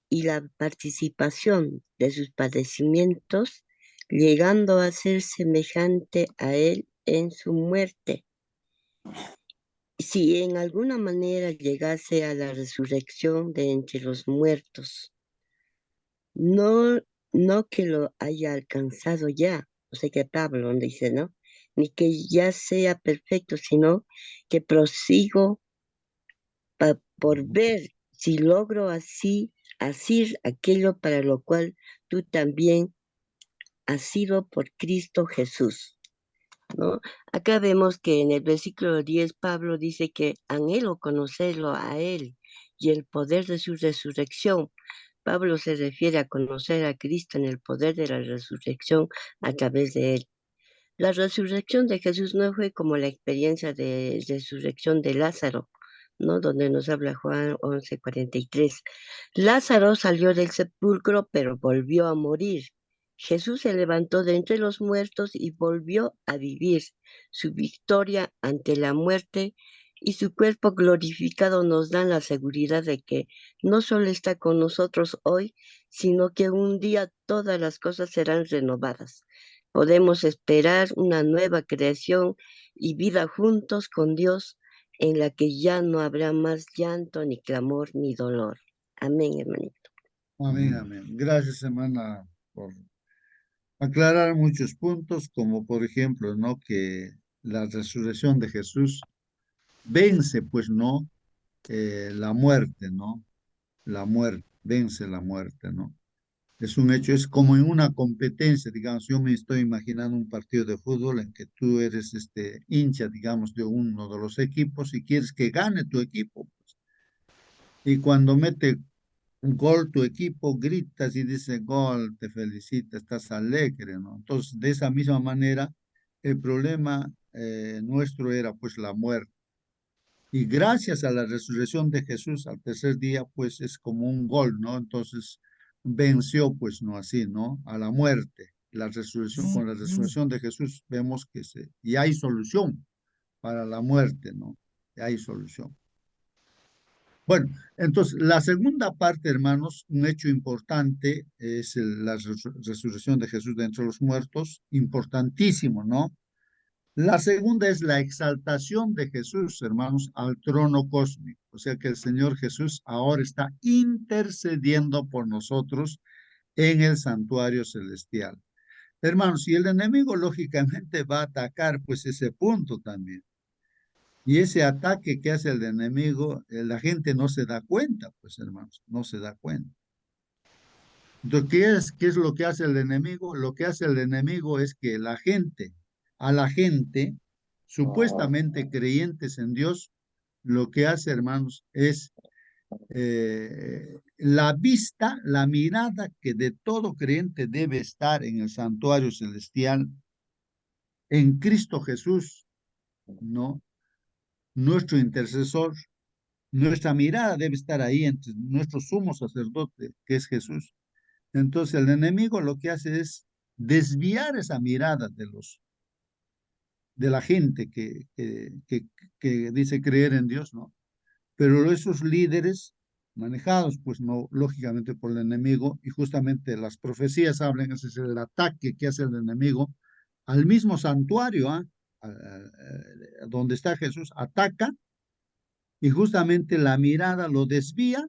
y la participación de sus padecimientos, llegando a ser semejante a él en su muerte. Si en alguna manera llegase a la resurrección de entre los muertos, no, no que lo haya alcanzado ya, o sea que Pablo dice, ¿no? Ni que ya sea perfecto, sino que prosigo por ver si logro así hacer aquello para lo cual tú también has sido por Cristo Jesús, ¿no? Acá vemos que en el versículo 10 Pablo dice que anhelo conocerlo a Él y el poder de su resurrección. Pablo se refiere a conocer a Cristo en el poder de la resurrección a través de Él. La resurrección de Jesús no fue como la experiencia de resurrección de Lázaro, ¿no? Donde nos habla Juan 11:43. Lázaro salió del sepulcro, pero volvió a morir. Jesús se levantó de entre los muertos y volvió a vivir. Su victoria ante la muerte y su cuerpo glorificado nos dan la seguridad de que no solo está con nosotros hoy, sino que un día todas las cosas serán renovadas. Podemos esperar una nueva creación y vida juntos con Dios, en la que ya no habrá más llanto, ni clamor, ni dolor. Amén, hermanito. Amén, amén. Gracias, hermana, por aclarar muchos puntos, como por ejemplo, ¿no? Que la resurrección de Jesús vence, pues, ¿no? La muerte, ¿no? La muerte, vence la muerte, ¿no? Es un hecho, es como en una competencia, digamos, yo me estoy imaginando un partido de fútbol en que tú eres hincha, digamos, de uno de los equipos y quieres que gane tu equipo, pues. Y cuando mete un gol tu equipo, gritas y dice gol, te felicita, estás alegre, ¿no? Entonces, de esa misma manera, el problema nuestro era pues la muerte. Y gracias a la resurrección de Jesús al tercer día, pues es como un gol, ¿no? Entonces venció, pues no así, ¿no? A la muerte. La resurrección, con la resurrección de Jesús vemos que y hay solución para la muerte, ¿no? Y hay solución. Bueno, entonces la segunda parte, hermanos, un hecho importante es la resurrección de Jesús de entre los muertos, importantísimo, ¿no? La segunda es la exaltación de Jesús, hermanos, al trono cósmico. O sea que el Señor Jesús ahora está intercediendo por nosotros en el santuario celestial. Hermanos, y el enemigo lógicamente va a atacar pues ese punto también. Y ese ataque que hace el enemigo, la gente no se da cuenta, pues hermanos, no se da cuenta. Entonces, qué es lo que hace el enemigo? Lo que hace el enemigo es que a la gente, supuestamente creyentes en Dios, lo que hace, hermanos, es la vista, la mirada que de todo creyente debe estar en el santuario celestial, en Cristo Jesús, ¿no? Nuestro intercesor, nuestra mirada debe estar ahí entre nuestro sumo sacerdote, que es Jesús. Entonces el enemigo lo que hace es desviar esa mirada de la gente que dice creer en Dios, ¿no? Pero esos líderes manejados, pues no, lógicamente por el enemigo, y justamente las profecías hablan, ese es el ataque que hace el enemigo al mismo santuario, ¿ah? Donde está Jesús, ataca y justamente la mirada lo desvía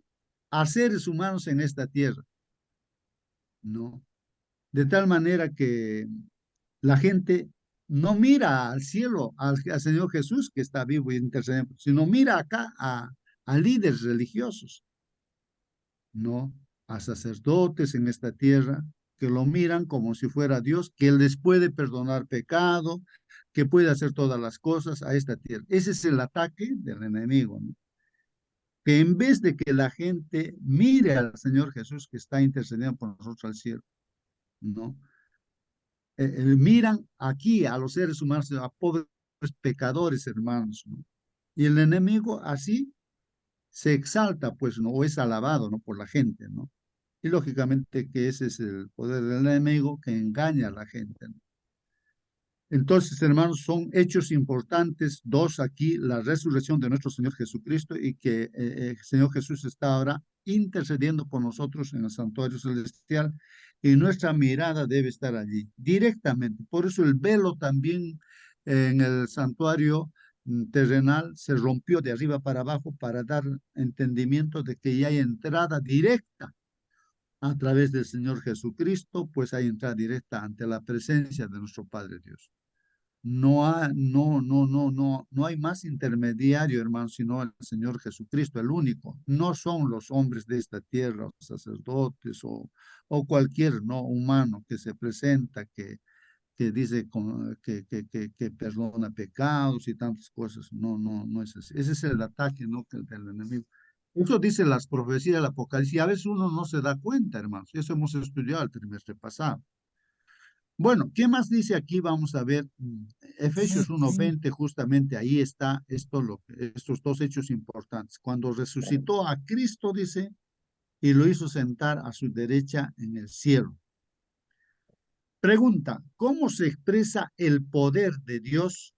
a seres humanos en esta tierra, ¿no? De tal manera que la gente no mira al cielo, al Señor Jesús que está vivo y intercediendo, sino mira acá a líderes religiosos, ¿no? A sacerdotes en esta tierra que lo miran como si fuera Dios, que Él les puede perdonar pecado, que puede hacer todas las cosas a esta tierra. Ese es el ataque del enemigo, ¿no? Que en vez de que la gente mire al Señor Jesús que está intercediendo por nosotros al cielo, ¿no? Miran aquí a los seres humanos, a pobres pecadores, hermanos, ¿no? Y el enemigo así se exalta, pues, ¿no? O es alabado, ¿no? Por la gente, ¿no? Y lógicamente que ese es el poder del enemigo que engaña a la gente, ¿no? Entonces, hermanos, son hechos importantes, dos aquí, la resurrección de nuestro Señor Jesucristo y que el Señor Jesús está ahora intercediendo por nosotros en el santuario celestial y nuestra mirada debe estar allí directamente. Por eso el velo también en el santuario terrenal se rompió de arriba para abajo para dar entendimiento de que ya hay entrada directa a través del Señor Jesucristo, pues hay entrada directa ante la presencia de nuestro Padre Dios. No hay más intermediario, hermano, sino el Señor Jesucristo, el único. No son los hombres de esta tierra, los sacerdotes o cualquier no humano que se presenta, que dice que perdona pecados y tantas cosas. No es así. Ese es el ataque, ¿no? Del enemigo. Eso dice las profecías del Apocalipsis. Y a veces uno no se da cuenta, hermanos. Eso hemos estudiado el trimestre pasado. Bueno, ¿qué más dice aquí? Vamos a ver, Efesios 1:20, justamente ahí está estos dos hechos importantes. Cuando resucitó a Cristo, dice, y lo hizo sentar a su derecha en el cielo. Pregunta, ¿cómo se expresa el poder de Dios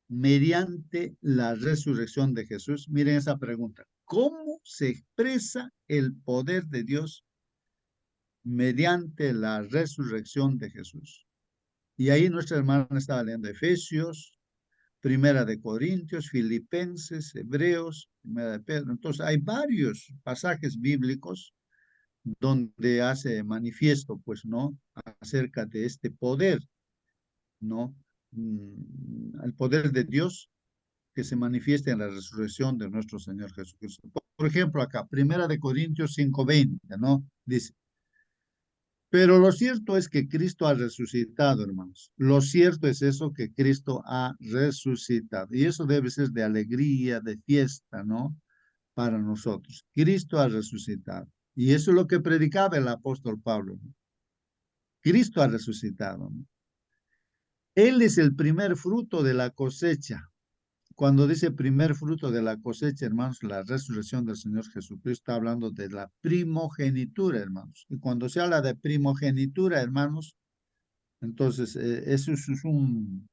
mediante la resurrección de Jesús? Miren esa pregunta. ¿Cómo se expresa el poder de Dios mediante la resurrección de Jesús? Y ahí nuestra hermana estaba leyendo Efesios, Primera de Corintios, Filipenses, Hebreos, Primera de Pedro. Entonces hay varios pasajes bíblicos donde hace manifiesto, pues, ¿no? Acerca de este poder, ¿no? El poder de Dios que se manifiesta en la resurrección de nuestro Señor Jesucristo. Por ejemplo, acá, Primera de Corintios 5:20, ¿no? Dice, pero lo cierto es que Cristo ha resucitado, hermanos. Lo cierto es eso, que Cristo ha resucitado. Y eso debe ser de alegría, de fiesta, ¿no? Para nosotros. Cristo ha resucitado. Y eso es lo que predicaba el apóstol Pablo, ¿no? Cristo ha resucitado, ¿no? Él es el primer fruto de la cosecha. Cuando dice primer fruto de la cosecha, hermanos, la resurrección del Señor Jesucristo está hablando de la primogenitura, hermanos. Y cuando se habla de primogenitura, hermanos, entonces eso es un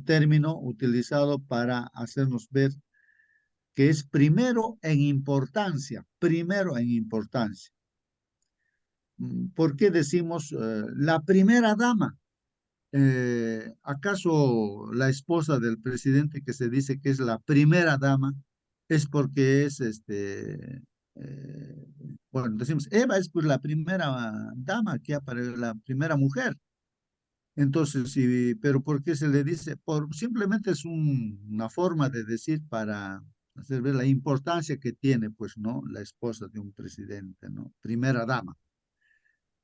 término utilizado para hacernos ver que es primero en importancia, primero en importancia. ¿Por qué decimos la primera dama? ¿Acaso la esposa del presidente que se dice que es la primera dama es porque es bueno, decimos, Eva es pues la primera dama que aparece, la primera mujer. Entonces, sí, pero ¿por qué se le dice? Simplemente es una forma de decir para hacer ver la importancia que tiene, pues, ¿no? La esposa de un presidente, ¿no? Primera dama.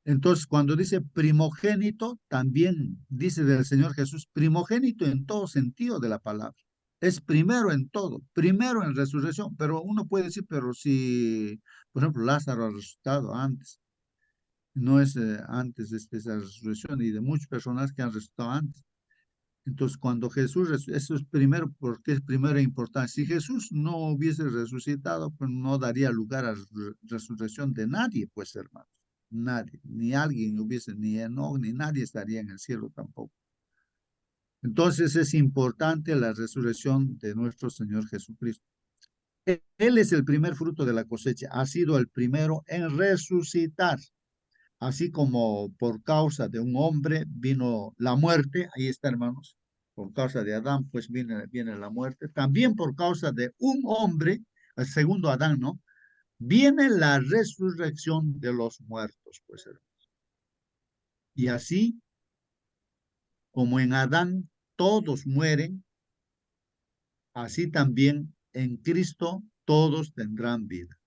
Entonces, cuando dice primogénito, también dice del Señor Jesús, primogénito en todo sentido de la palabra. Es primero en todo, primero en resurrección. Pero uno puede decir, pero si, por ejemplo, Lázaro ha resucitado antes, no es antes de esa resurrección y de muchas personas que han resucitado antes. Entonces, cuando Jesús, eso es primero, porque es primero importante. Si Jesús no hubiese resucitado, pues no daría lugar a la resurrección de nadie, pues, hermanos. Nadie, ni alguien hubiese, ni Enoch, ni nadie estaría en el cielo tampoco. Entonces es importante la resurrección de nuestro Señor Jesucristo. Él es el primer fruto de la cosecha, ha sido el primero en resucitar. Así como por causa de un hombre vino la muerte, ahí está, hermanos, por causa de Adán, pues viene la muerte. También por causa de un hombre, el segundo Adán, ¿no? Viene la resurrección de los muertos, pues, hermanos. Y así como en Adán todos mueren, así también en Cristo todos tendrán vida.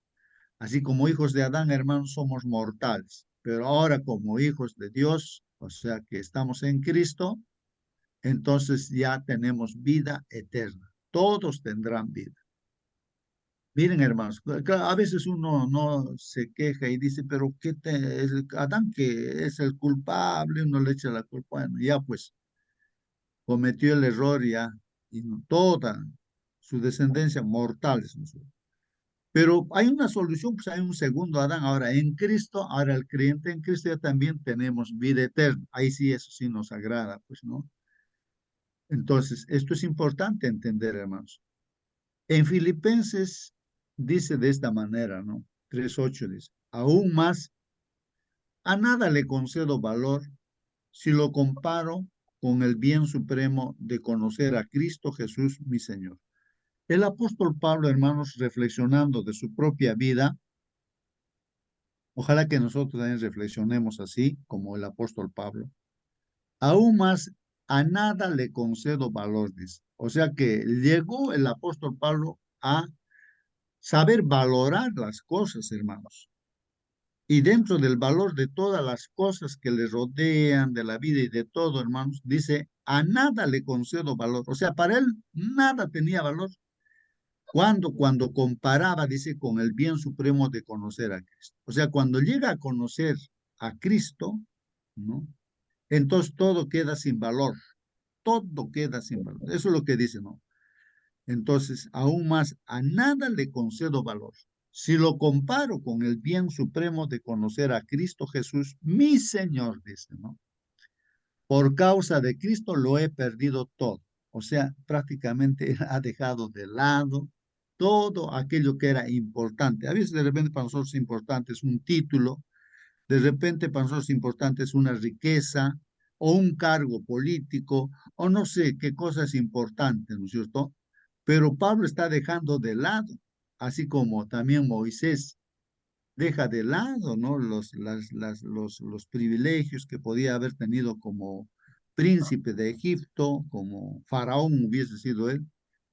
Así como hijos de Adán, hermanos, somos mortales, pero ahora como hijos de Dios, o sea que estamos en Cristo, entonces ya tenemos vida eterna. Todos tendrán vida. Miren, hermanos, a veces uno no se queja y dice, pero es Adán que es el culpable, uno le echa la culpa. Bueno, ya pues cometió el error ya, y toda su descendencia mortales. Pero hay una solución, pues hay un segundo Adán. Ahora en Cristo, ahora el creyente en Cristo ya también tenemos vida eterna. Ahí sí, eso sí nos agrada, pues, ¿no? Entonces, esto es importante entender, hermanos. En Filipenses dice de esta manera, ¿no? 3:8 dice, aún más, a nada le concedo valor si lo comparo con el bien supremo de conocer a Cristo Jesús, mi Señor. El apóstol Pablo, hermanos, reflexionando de su propia vida, ojalá que nosotros también reflexionemos así, como el apóstol Pablo, aún más, a nada le concedo valor, dice. O sea que llegó el apóstol Pablo a saber valorar las cosas, hermanos. Y dentro del valor de todas las cosas que le rodean, de la vida y de todo, hermanos, dice, a nada le concedo valor. O sea, para él nada tenía valor. Cuando comparaba, dice, con el bien supremo de conocer a Cristo. O sea, cuando llega a conocer a Cristo, ¿no? Entonces todo queda sin valor. Todo queda sin valor. Eso es lo que dice, ¿no? Entonces, aún más, a nada le concedo valor. Si lo comparo con el bien supremo de conocer a Cristo Jesús, mi Señor, dice, ¿no? Por causa de Cristo lo he perdido todo. O sea, prácticamente ha dejado de lado todo aquello que era importante. A veces de repente para nosotros es importante es un título, de repente para nosotros es importante es una riqueza o un cargo político o no sé qué cosa es importante, ¿no es cierto? Pero Pablo está dejando de lado, así como también Moisés deja de lado, ¿no? Los privilegios que podía haber tenido como príncipe de Egipto, como faraón hubiese sido él,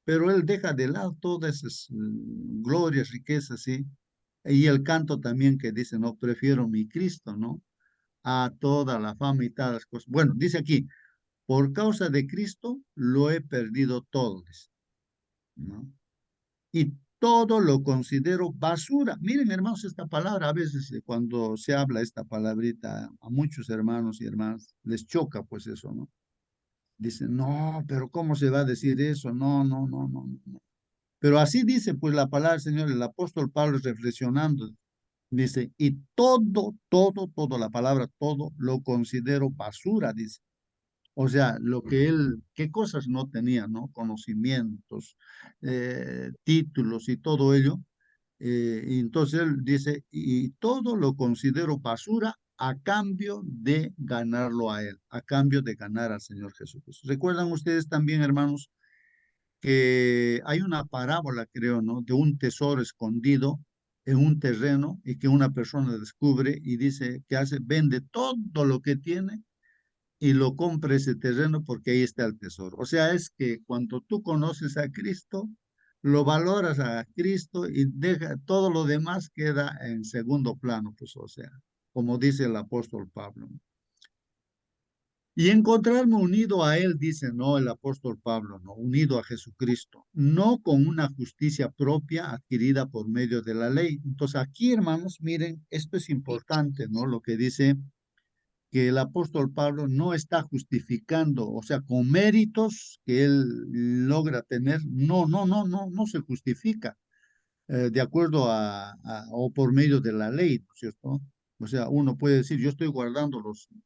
pero él deja de lado todas esas glorias, riquezas, ¿sí? Y el canto también que dice, no, prefiero mi Cristo, ¿no? A toda la fama y todas las cosas. Bueno, dice aquí, por causa de Cristo lo he perdido todo, dice, ¿no? Y todo lo considero basura. Miren, hermanos, esta palabra a veces cuando se habla esta palabrita a muchos hermanos y hermanas les choca pues eso, ¿no? Dicen, no, pero ¿cómo se va a decir eso? No, no, no, no, no. Pero así dice pues la palabra del Señor, el apóstol Pablo reflexionando, dice, y todo, la palabra todo lo considero basura, dice. O sea, lo que él, qué cosas no tenía, ¿no? Conocimientos, títulos y todo ello. Y entonces él dice, y todo lo considero basura a cambio de ganarlo a él, a cambio de ganar al Señor Jesucristo. ¿Recuerdan ustedes también, hermanos, que hay una parábola, creo, ¿no? De un tesoro escondido en un terreno y que una persona descubre y dice que hace, vende todo lo que tiene y lo compra ese terreno porque ahí está el tesoro. O sea, es que cuando tú conoces a Cristo, lo valoras a Cristo y deja todo lo demás queda en segundo plano, pues, o sea, como dice el apóstol Pablo. Y encontrarme unido a él, dice, no, el apóstol Pablo, no, unido a Jesucristo, no con una justicia propia adquirida por medio de la ley. Entonces aquí, hermanos, miren, esto es importante, ¿no? Lo que dice que el apóstol Pablo no está justificando, o sea, con méritos que él logra tener, no se justifica de acuerdo o por medio de la ley, ¿no es cierto? O sea, uno puede decir, yo estoy guardando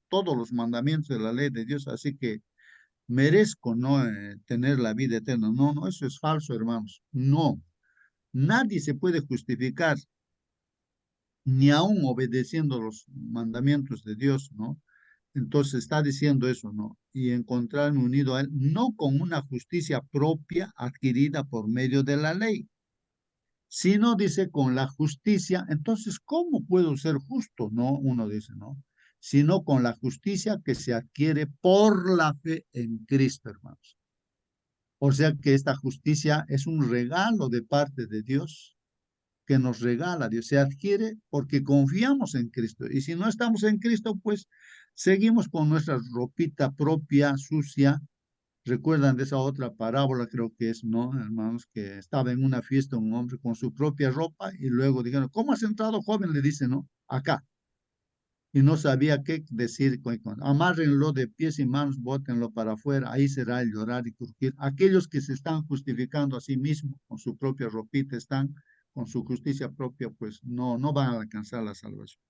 todos los mandamientos de la ley de Dios, así que merezco no tener la vida eterna. No, no, eso es falso, hermanos. No, nadie se puede justificar ni aún obedeciendo los mandamientos de Dios, ¿no? Entonces está diciendo eso, ¿no? Y encontrarme unido a Él, no con una justicia propia adquirida por medio de la ley, sino dice con la justicia. Entonces, ¿cómo puedo ser justo? No, uno dice, ¿no? Sino con la justicia que se adquiere por la fe en Cristo, hermanos. O sea que esta justicia es un regalo de parte de Dios que nos regala Dios, se adquiere porque confiamos en Cristo. Y si no estamos en Cristo, pues seguimos con nuestra ropita propia, sucia. Recuerdan de esa otra parábola, creo que es, ¿no, hermanos? Que estaba en una fiesta un hombre con su propia ropa y luego dijeron, ¿cómo has entrado, joven? Le dice, ¿no? Acá. Y no sabía qué decir. Amárrenlo de pies y manos, bótenlo para afuera. Ahí será el llorar y crujir. Aquellos que se están justificando a sí mismos con su propia ropita están con su justicia propia, pues no van a alcanzar la salvación.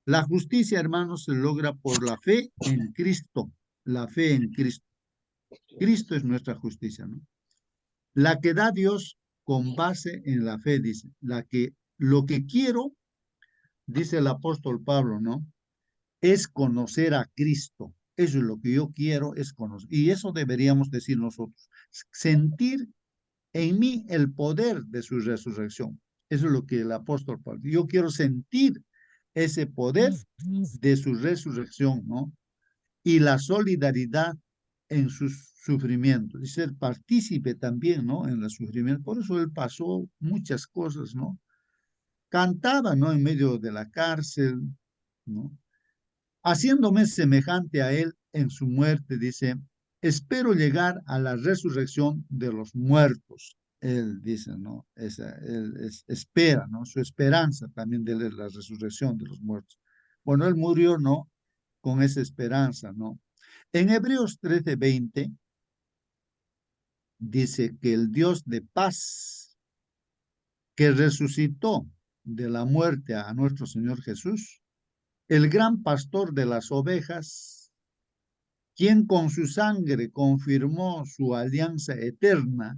La justicia, hermanos, se logra por la fe en Cristo, la fe en Cristo. Cristo es nuestra justicia, ¿no? La que da Dios con base en la fe, dice, lo que quiero, dice el apóstol Pablo, ¿no? Es conocer a Cristo. Eso es lo que yo quiero, es conocer. Y eso deberíamos decir nosotros. Sentir en mí el poder de su resurrección. Eso es lo que el apóstol Pablo. Yo quiero sentir ese poder de su resurrección, ¿no? Y la solidaridad en sus sufrimientos y ser partícipe también, ¿no? En el sufrimiento. Por eso él pasó muchas cosas, ¿no? Cantaba, ¿no? En medio de la cárcel, ¿no? Haciéndome semejante a él en su muerte, dice, espero llegar a la resurrección de los muertos. Él dice, ¿no? Espera, ¿no? Su esperanza también de él es la resurrección de los muertos. Bueno, él murió, ¿no? Con esa esperanza, ¿no? En Hebreos 13:20 dice que el Dios de paz que resucitó de la muerte a nuestro Señor Jesús, el gran pastor de las ovejas, quien con su sangre confirmó su alianza eterna,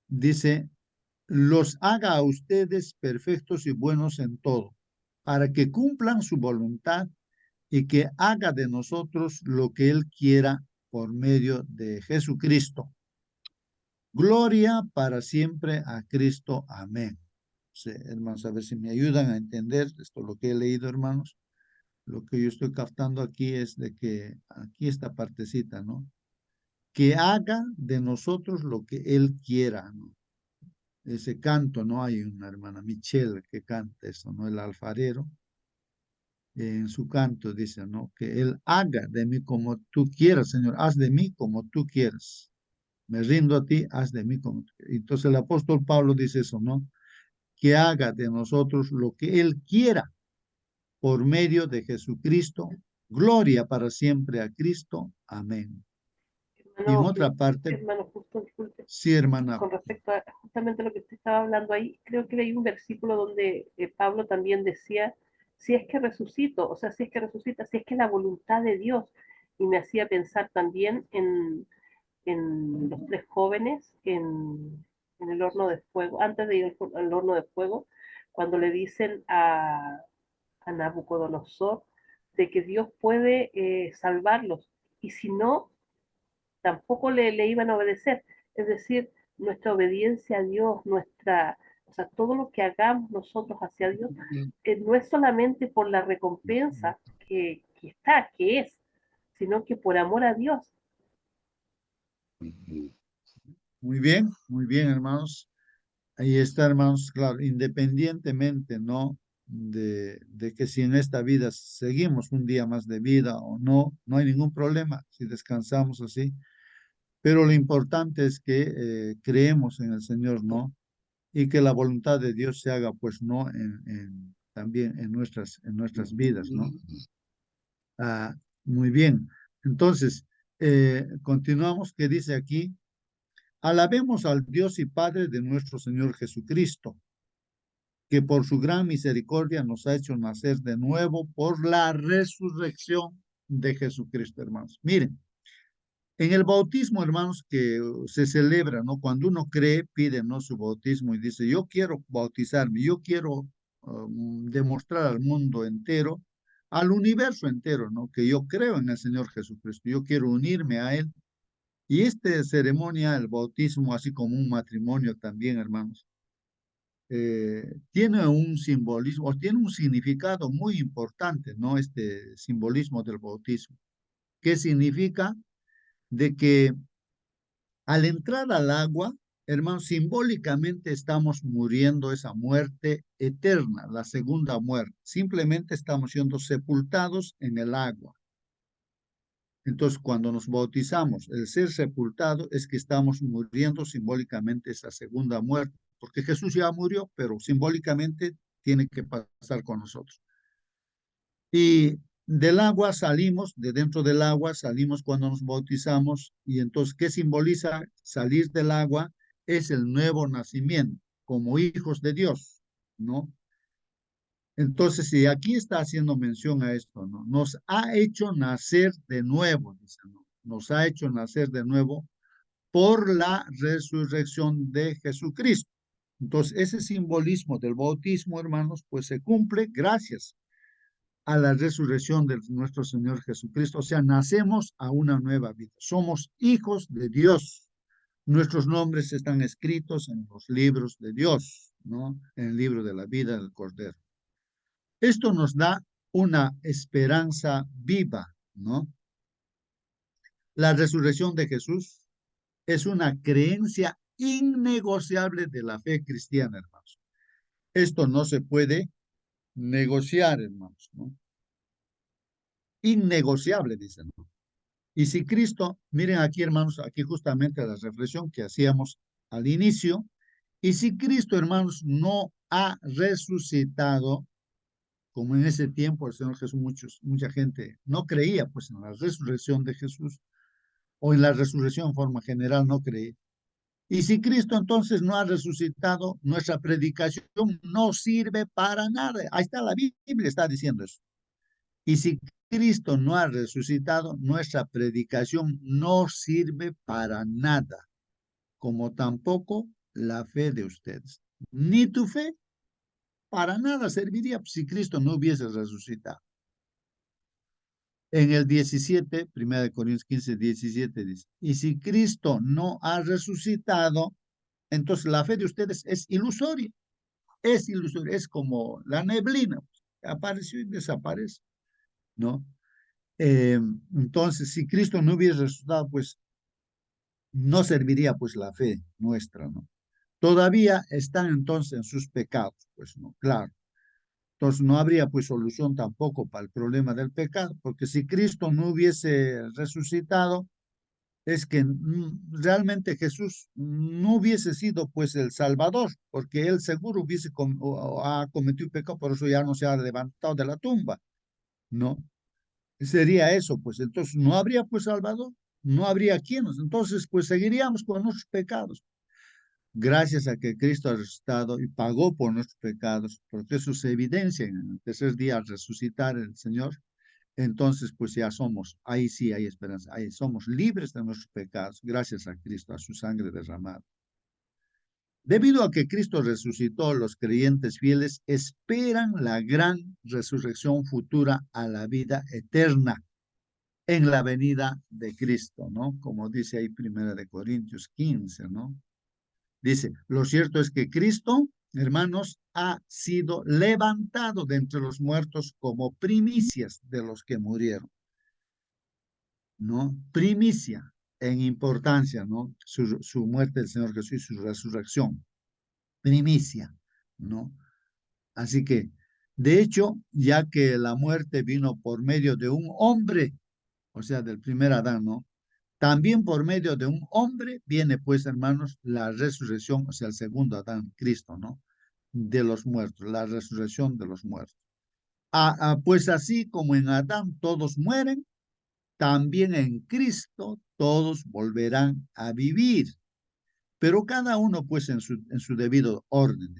dice, los haga a ustedes perfectos y buenos en todo, para que cumplan su voluntad y que haga de nosotros lo que Él quiera por medio de Jesucristo. Gloria para siempre a Cristo. Amén. Sí, hermanos, a ver si me ayudan a entender esto, lo que he leído, hermanos. Lo que yo estoy captando aquí es de que aquí esta partecita, ¿no? Que haga de nosotros lo que Él quiera, ¿no? Ese canto, ¿no? Hay una hermana Michelle que canta eso, ¿no? El alfarero. En su canto dice, ¿no? Que Él haga de mí como tú quieras, Señor. Haz de mí como tú quieras. Me rindo a ti, haz de mí como tú quieras. Entonces el apóstol Pablo dice eso, ¿no? Que haga de nosotros lo que Él quiera por medio de Jesucristo. Gloria para siempre a Cristo. Amén. Y en otra parte, hermano, justo, disculpe, sí, hermana. con respecto a justamente lo que usted estaba hablando ahí, creo que hay un versículo donde Pablo también decía, si es que resucito, o sea, si es que resucita, si es que la voluntad de Dios, y me hacía pensar también en los tres jóvenes en el horno de fuego, antes de ir al horno de fuego, cuando le dicen a Nabucodonosor de que Dios puede salvarlos, y si no, tampoco le iban a obedecer. Es decir, nuestra obediencia a Dios, o sea, todo lo que hagamos nosotros hacia Dios, no es solamente por la recompensa que es, sino que por amor a Dios. Muy bien, hermanos. Ahí está, hermanos, claro, independientemente, ¿no? De que si en esta vida seguimos un día más de vida o no, no hay ningún problema si descansamos así. Pero lo importante es que creemos en el Señor, ¿no? Y que la voluntad de Dios se haga, pues, ¿no? También en nuestras vidas, ¿no? Ah, muy bien. Entonces, continuamos, que dice aquí, alabemos al Dios y Padre de nuestro Señor Jesucristo, que por su gran misericordia nos ha hecho nacer de nuevo por la resurrección de Jesucristo, hermanos. Miren, en el bautismo, hermanos, que se celebra, ¿no? Cuando uno cree, pide, ¿no? Su bautismo y dice, yo quiero bautizarme, yo quiero demostrar al mundo entero, al universo entero, ¿no? Que yo creo en el Señor Jesucristo, yo quiero unirme a Él. Y esta ceremonia, el bautismo, así como un matrimonio también, hermanos, tiene un simbolismo, tiene un significado muy importante, ¿no? Este simbolismo del bautismo. ¿Qué significa? De que al entrar al agua, hermanos, simbólicamente estamos muriendo esa muerte eterna, la segunda muerte. Simplemente estamos siendo sepultados en el agua. Entonces, cuando nos bautizamos, el ser sepultado es que estamos muriendo simbólicamente esa segunda muerte, porque Jesús ya murió, pero simbólicamente tiene que pasar con nosotros. Y del agua salimos, de dentro del agua salimos cuando nos bautizamos, y entonces, ¿qué simboliza salir del agua? es el nuevo nacimiento como hijos de Dios, ¿no? Entonces, si aquí está haciendo mención a esto, ¿no? Nos ha hecho nacer de nuevo, dice, ¿no? Nos ha hecho nacer de nuevo por la resurrección de Jesucristo. Entonces, ese simbolismo del bautismo, hermanos, pues se cumple gracias a la resurrección de nuestro Señor Jesucristo. O sea, nacemos a una nueva vida. Somos hijos de Dios. Nuestros nombres están escritos en los libros de Dios, ¿no? En el libro de la vida del Cordero. Esto nos da una esperanza viva, ¿no? La resurrección de Jesús es una creencia innegociable de la fe cristiana, hermanos. Esto no se puede negociar, hermanos, ¿no? Innegociable, dicen, ¿no? Y si Cristo, miren aquí, hermanos, aquí justamente la reflexión que hacíamos al inicio, y si Cristo, hermanos, no ha resucitado, como en ese tiempo el Señor Jesús, mucha gente no creía pues en la resurrección de Jesús, o en la resurrección en forma general no creía. Y si Cristo entonces no ha resucitado, nuestra predicación no sirve para nada. Ahí está la Biblia, está diciendo eso. Y si Cristo no ha resucitado, nuestra predicación no sirve para nada, como tampoco la fe de ustedes. Ni tu fe para nada serviría si Cristo no hubiese resucitado. En el 17, 1 Corintios 15, 17 dice, y si Cristo no ha resucitado, entonces la fe de ustedes es ilusoria, es como la neblina, apareció y desaparece, ¿no? Entonces, si Cristo no hubiese resucitado, pues no serviría pues la fe nuestra, ¿no? Todavía están entonces en sus pecados, pues no, claro. Entonces no habría pues solución tampoco para el problema del pecado, porque si Cristo no hubiese resucitado, es que realmente Jesús no hubiese sido pues el Salvador, porque él seguro hubiese ha cometido pecado, por eso ya no se ha levantado de la tumba, ¿no? Sería eso, pues entonces no habría pues Salvador, no habría quienes, entonces pues seguiríamos con nuestros pecados. Gracias a que Cristo ha resucitado y pagó por nuestros pecados, porque eso se evidencia en el tercer día al resucitar el Señor, entonces pues ya somos, ahí sí hay esperanza, ahí somos libres de nuestros pecados, gracias a Cristo, a su sangre derramada. Debido a que Cristo resucitó, los creyentes fieles esperan la gran resurrección futura a la vida eterna en la venida de Cristo, ¿no? Como dice ahí 1 Corintios 15, ¿no? Dice, lo cierto es que Cristo, hermanos, ha sido levantado de entre los muertos como primicias de los que murieron, ¿no? Primicia en importancia, ¿no? Su muerte del Señor Jesús y su resurrección. Primicia, ¿no? Así que, de hecho, ya que la muerte vino por medio de un hombre, o sea, del primer Adán, ¿no? También por medio de un hombre viene, pues, hermanos, la resurrección, o sea, el segundo Adán, Cristo, ¿no? De los muertos, la resurrección de los muertos. Pues así como en Adán todos mueren, también en Cristo todos volverán a vivir, pero cada uno pues en su debido orden.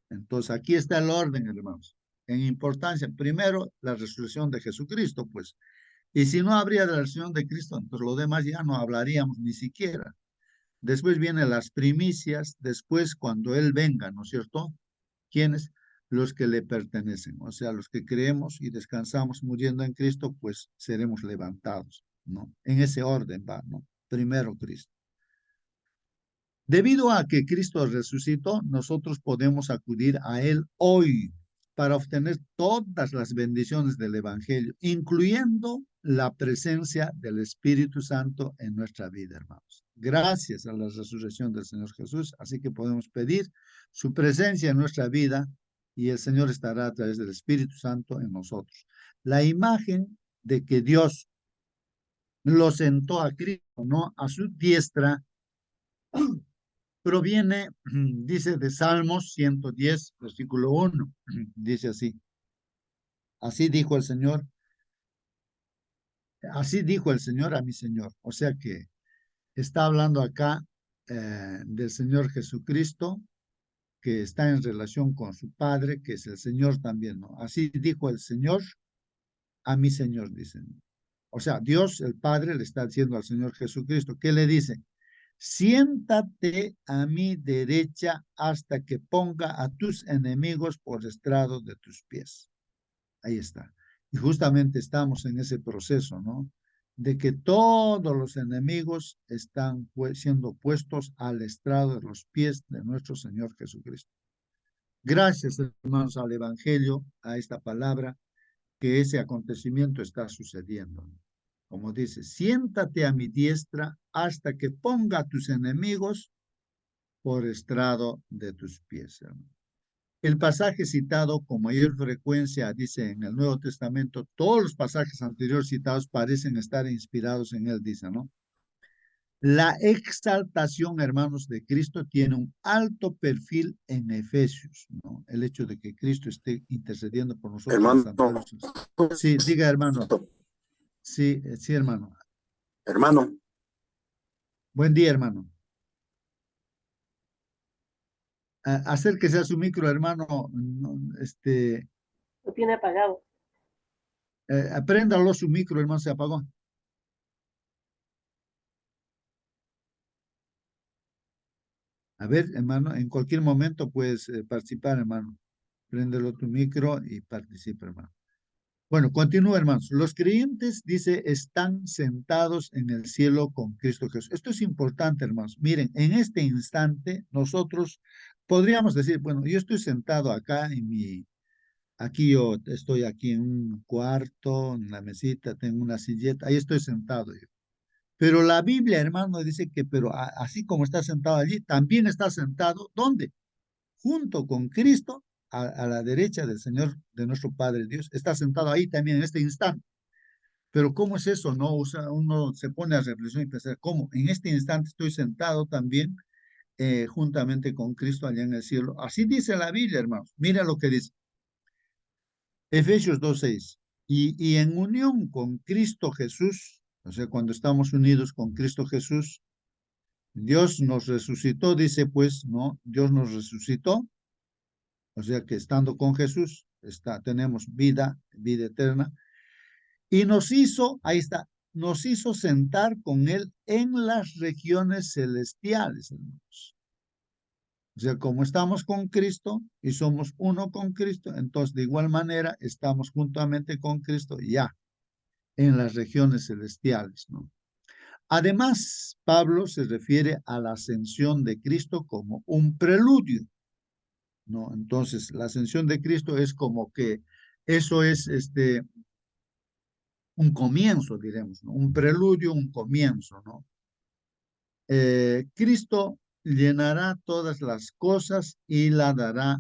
Entonces aquí está el orden, hermanos, en importancia. Primero, la resurrección de Jesucristo, pues, y si no habría la resurrección de Cristo, entonces lo demás ya no hablaríamos ni siquiera. Después vienen las primicias, después cuando Él venga, ¿no es cierto? ¿Quiénes? Los que le pertenecen, o sea, los que creemos y descansamos muriendo en Cristo, pues seremos levantados, ¿no? En ese orden va, ¿no? Primero Cristo. Debido a que Cristo resucitó, nosotros podemos acudir a Él hoy para obtener todas las bendiciones del Evangelio, incluyendo la presencia del Espíritu Santo en nuestra vida, hermanos. Gracias a la resurrección del Señor Jesús, así que podemos pedir su presencia en nuestra vida y el Señor estará a través del Espíritu Santo en nosotros. La imagen de que Dios lo sentó a Cristo, ¿no? A su diestra, proviene, dice, de Salmos 110, versículo 1. Dice así dijo el Señor, así dijo el Señor a mi Señor. O sea que está hablando acá del Señor Jesucristo, que está en relación con su Padre, que es el Señor también, ¿no? Así dijo el Señor a mi Señor, dicen. O sea, Dios, el Padre, le está diciendo al Señor Jesucristo, ¿qué le dice? Siéntate a mi derecha hasta que ponga a tus enemigos por estrado de tus pies. Ahí está. Y justamente estamos en ese proceso, ¿no? De que todos los enemigos están siendo puestos al estrado de los pies de nuestro Señor Jesucristo. Gracias, hermanos, al Evangelio, a esta palabra, que ese acontecimiento está sucediendo. Como dice, siéntate a mi diestra hasta que ponga a tus enemigos por estrado de tus pies, hermano. El pasaje citado con mayor frecuencia, dice en el Nuevo Testamento, todos los pasajes anteriores citados parecen estar inspirados en él, dice, ¿no? La exaltación, hermanos, de Cristo tiene un alto perfil en Efesios, ¿no? El hecho de que Cristo esté intercediendo por nosotros. Hermano. Sí, diga, hermano. Sí, sí, hermano. Hermano. Buen día, hermano. Acérquese a su micro, hermano. Lo tiene apagado. Apréndalo su micro, hermano, se apagó. A ver, hermano, en cualquier momento puedes participar, hermano. Préndelo tu micro y participa, hermano. Bueno, continúa, hermanos. Los creyentes, dice, están sentados en el cielo con Cristo Jesús. Esto es importante, hermanos. Miren, en este instante, nosotros podríamos decir, bueno, yo estoy sentado acá aquí yo estoy aquí en un cuarto, en la mesita, tengo una silleta, ahí estoy sentado yo. Pero la Biblia, hermano, dice que, pero así como está sentado allí, también está sentado, ¿dónde? Junto con Cristo, a la derecha del Señor, de nuestro Padre Dios, está sentado ahí también en este instante. Pero ¿cómo es eso? No, o sea, uno se pone a reflexionar y pensar, ¿cómo? En este instante estoy sentado también juntamente con Cristo allá en el cielo. Así dice la Biblia, hermanos. Mira lo que dice. Efesios 2:6. Y en unión con Cristo Jesús, o sea, cuando estamos unidos con Cristo Jesús, Dios nos resucitó, dice pues, ¿no? Dios nos resucitó, o sea que estando con Jesús, tenemos vida eterna, y nos hizo, ahí está, nos hizo sentar con Él en las regiones celestiales, hermanos. O sea, como estamos con Cristo y somos uno con Cristo, entonces de igual manera estamos juntamente con Cristo ya en las regiones celestiales, ¿no? Además, Pablo se refiere a la ascensión de Cristo como un preludio, ¿no? Entonces, la ascensión de Cristo es como que eso es un comienzo, diremos, ¿no? Un preludio, un comienzo, ¿no? Cristo llenará todas las cosas y le dará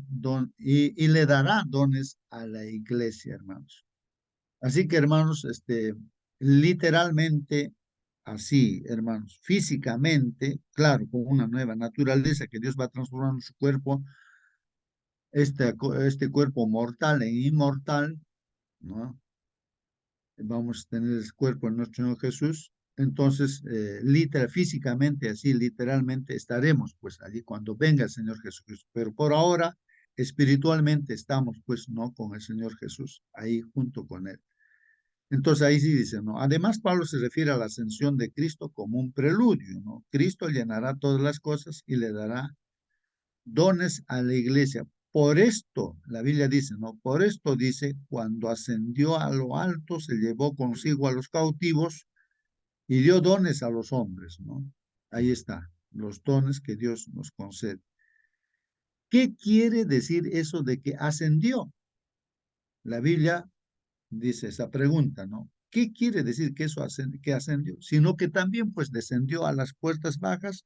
dones a la iglesia, hermanos. Así que, hermanos, literalmente así, hermanos, físicamente, claro, con una nueva naturaleza que Dios va transformando su cuerpo, este cuerpo mortal e inmortal, ¿no? Vamos a tener el cuerpo en nuestro Señor Jesús. Entonces, físicamente, así, literalmente, estaremos, pues, allí cuando venga el Señor Jesucristo. Pero por ahora, espiritualmente, estamos, pues, ¿no? Con el Señor Jesús, ahí junto con Él. Entonces ahí sí dice, ¿no? Además, Pablo se refiere a la ascensión de Cristo como un preludio, ¿no? Cristo llenará todas las cosas y le dará dones a la iglesia. Por esto, la Biblia dice, ¿no? Por esto dice, cuando ascendió a lo alto, se llevó consigo a los cautivos y dio dones a los hombres, ¿no? Ahí está, los dones que Dios nos concede. ¿Qué quiere decir eso de que ascendió? La Biblia dice esa pregunta, ¿no? ¿Qué quiere decir que eso que ascendió? Sino que también pues descendió a las puertas bajas,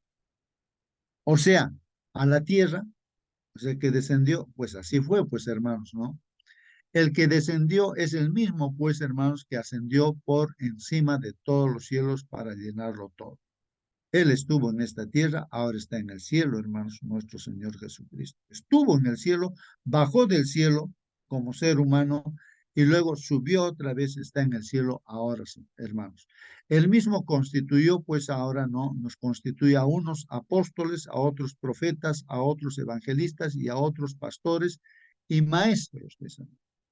o sea, a la tierra, o sea que descendió, pues así fue, pues hermanos, ¿no? El que descendió es el mismo, pues hermanos, que ascendió por encima de todos los cielos para llenarlo todo. Él estuvo en esta tierra, ahora está en el cielo, hermanos, nuestro Señor Jesucristo. Estuvo en el cielo, bajó del cielo como ser humano y luego subió otra vez, está en el cielo ahora, hermanos. Él mismo constituyó, pues ahora no, nos constituye a unos apóstoles, a otros profetas, a otros evangelistas y a otros pastores y maestros.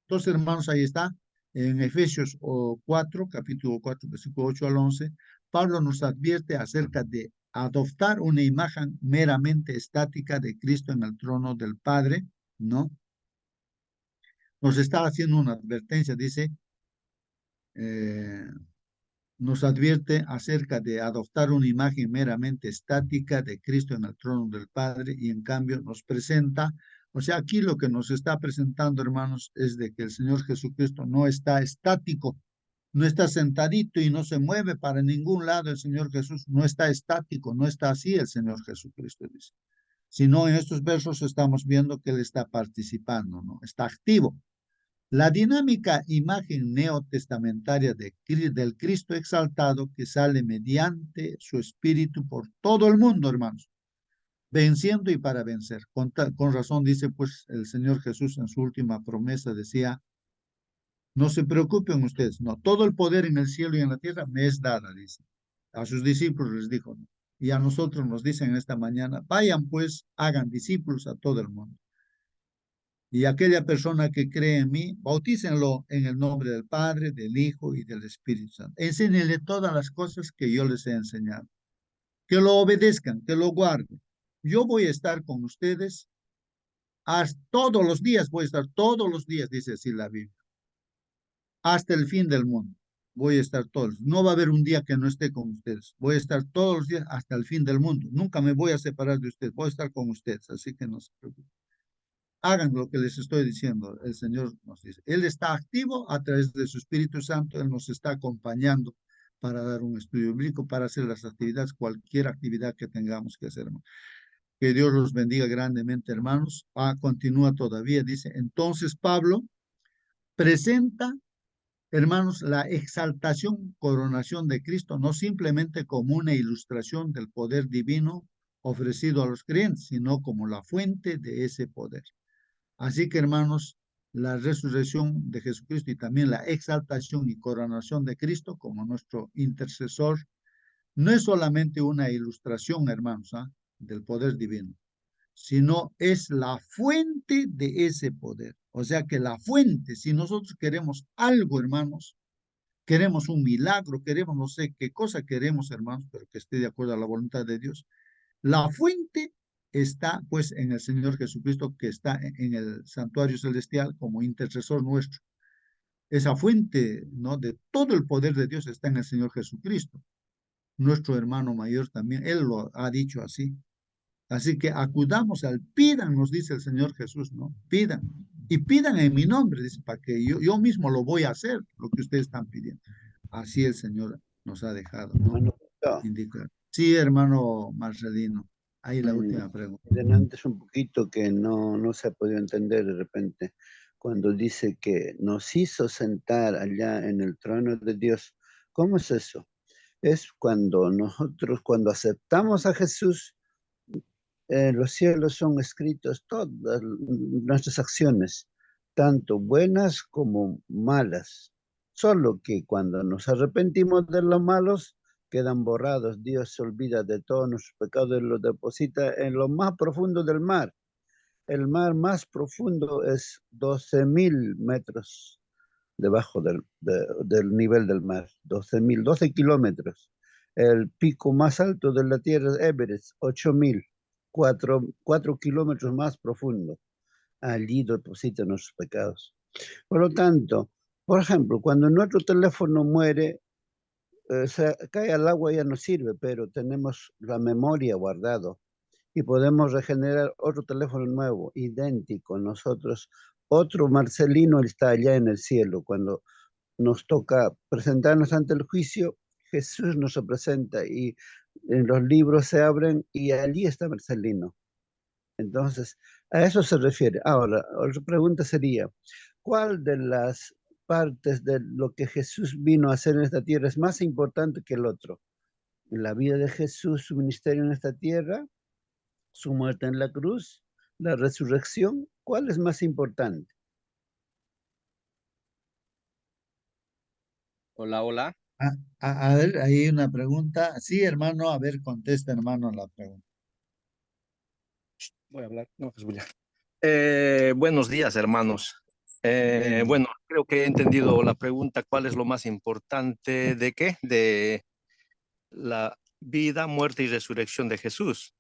Entonces, hermanos, ahí está, en Efesios 4, capítulo 4, versículo 8 al 11, Pablo nos advierte acerca de adoptar una imagen meramente estática de Cristo en el trono del Padre, ¿no? Nos está haciendo una advertencia, dice, nos advierte acerca de adoptar una imagen meramente estática de Cristo en el trono del Padre y en cambio nos presenta, o sea, aquí lo que nos está presentando, hermanos, es de que el Señor Jesucristo no está estático, no está sentadito y no se mueve para ningún lado. El Señor Jesús no está estático, no está así el Señor Jesucristo, dice. Sino en estos versos estamos viendo que Él está participando, ¿no? Está activo. La dinámica imagen neotestamentaria del Cristo exaltado que sale mediante su espíritu por todo el mundo, hermanos, venciendo y para vencer. Con razón dice, pues, el Señor Jesús en su última promesa decía, no se preocupen ustedes, no, todo el poder en el cielo y en la tierra me es dada, dice. A sus discípulos les dijo, ¿no? Y a nosotros nos dicen esta mañana, vayan pues, hagan discípulos a todo el mundo. Y aquella persona que cree en mí, bautícenlo en el nombre del Padre, del Hijo y del Espíritu Santo. Enséñenle todas las cosas que yo les he enseñado. Que lo obedezcan, que lo guarden. Yo voy a estar con ustedes hasta todos los días, voy a estar todos los días, dice así la Biblia. Hasta el fin del mundo. Voy a estar todos. No va a haber un día que no esté con ustedes. Voy a estar todos los días hasta el fin del mundo. Nunca me voy a separar de ustedes. Voy a estar con ustedes. Así que no se preocupen. Hagan lo que les estoy diciendo, el Señor nos dice. Él está activo a través de su Espíritu Santo, Él nos está acompañando para dar un estudio bíblico, para hacer las actividades, cualquier actividad que tengamos que hacer. Que Dios los bendiga grandemente, hermanos. Continúa todavía, dice, entonces Pablo presenta, hermanos, la exaltación, coronación de Cristo, no simplemente como una ilustración del poder divino ofrecido a los creyentes, sino como la fuente de ese poder. Así que, hermanos, la resurrección de Jesucristo y también la exaltación y coronación de Cristo como nuestro intercesor no es solamente una ilustración, hermanos, del poder divino, sino es la fuente de ese poder. O sea que la fuente, si nosotros queremos algo, hermanos, queremos un milagro, queremos no sé qué cosa queremos, hermanos, pero que esté de acuerdo a la voluntad de Dios, la fuente está pues en el Señor Jesucristo que está en el santuario celestial como intercesor nuestro. Esa fuente, ¿no?, de todo el poder de Dios está en el Señor Jesucristo. Nuestro hermano mayor también, Él lo ha dicho así. Así que acudamos al pidan, nos dice el Señor Jesús, ¿no? Pidan. Y pidan en mi nombre, dice, para que yo mismo lo voy a hacer, lo que ustedes están pidiendo. Así el Señor nos ha dejado, ¿no? Indicar. Sí, hermano Marcelino. Ahí la última pregunta. Antes un poquito que no se ha podido entender de repente, cuando dice que nos hizo sentar allá en el trono de Dios. ¿Cómo es eso? Es cuando nosotros, cuando aceptamos a Jesús, en los cielos son escritos todas nuestras acciones, tanto buenas como malas. Solo que cuando nos arrepentimos de los malos, quedan borrados. Dios se olvida de todos nuestros pecados y los deposita en lo más profundo del mar. El mar más profundo es 12.000 metros debajo del nivel del mar, 12 kilómetros. El pico más alto de la Tierra es Everest, 8.000, 4 kilómetros más profundo. Allí deposita nuestros pecados. Por lo tanto, por ejemplo, cuando nuestro teléfono muere, se cae al agua ya no sirve, pero tenemos la memoria guardado y podemos regenerar otro teléfono nuevo, idéntico. Nosotros, otro Marcelino está allá en el cielo. Cuando nos toca presentarnos ante el juicio, Jesús nos representa y en los libros se abren y allí está Marcelino. Entonces, a eso se refiere. Ahora, otra pregunta sería, ¿cuál de las partes de lo que Jesús vino a hacer en esta tierra es más importante que el otro? La vida de Jesús, su ministerio en esta tierra, su muerte en la cruz, la resurrección, ¿cuál es más importante? Hola, hola. A ver, ahí hay una pregunta. Sí, hermano, a ver, contesta, hermano, la pregunta. Voy a hablar. No, pues voy a. Buenos días, hermanos. Bien. Bueno, creo que he entendido la pregunta, ¿cuál es lo más importante de qué? De la vida, muerte y resurrección de Jesús.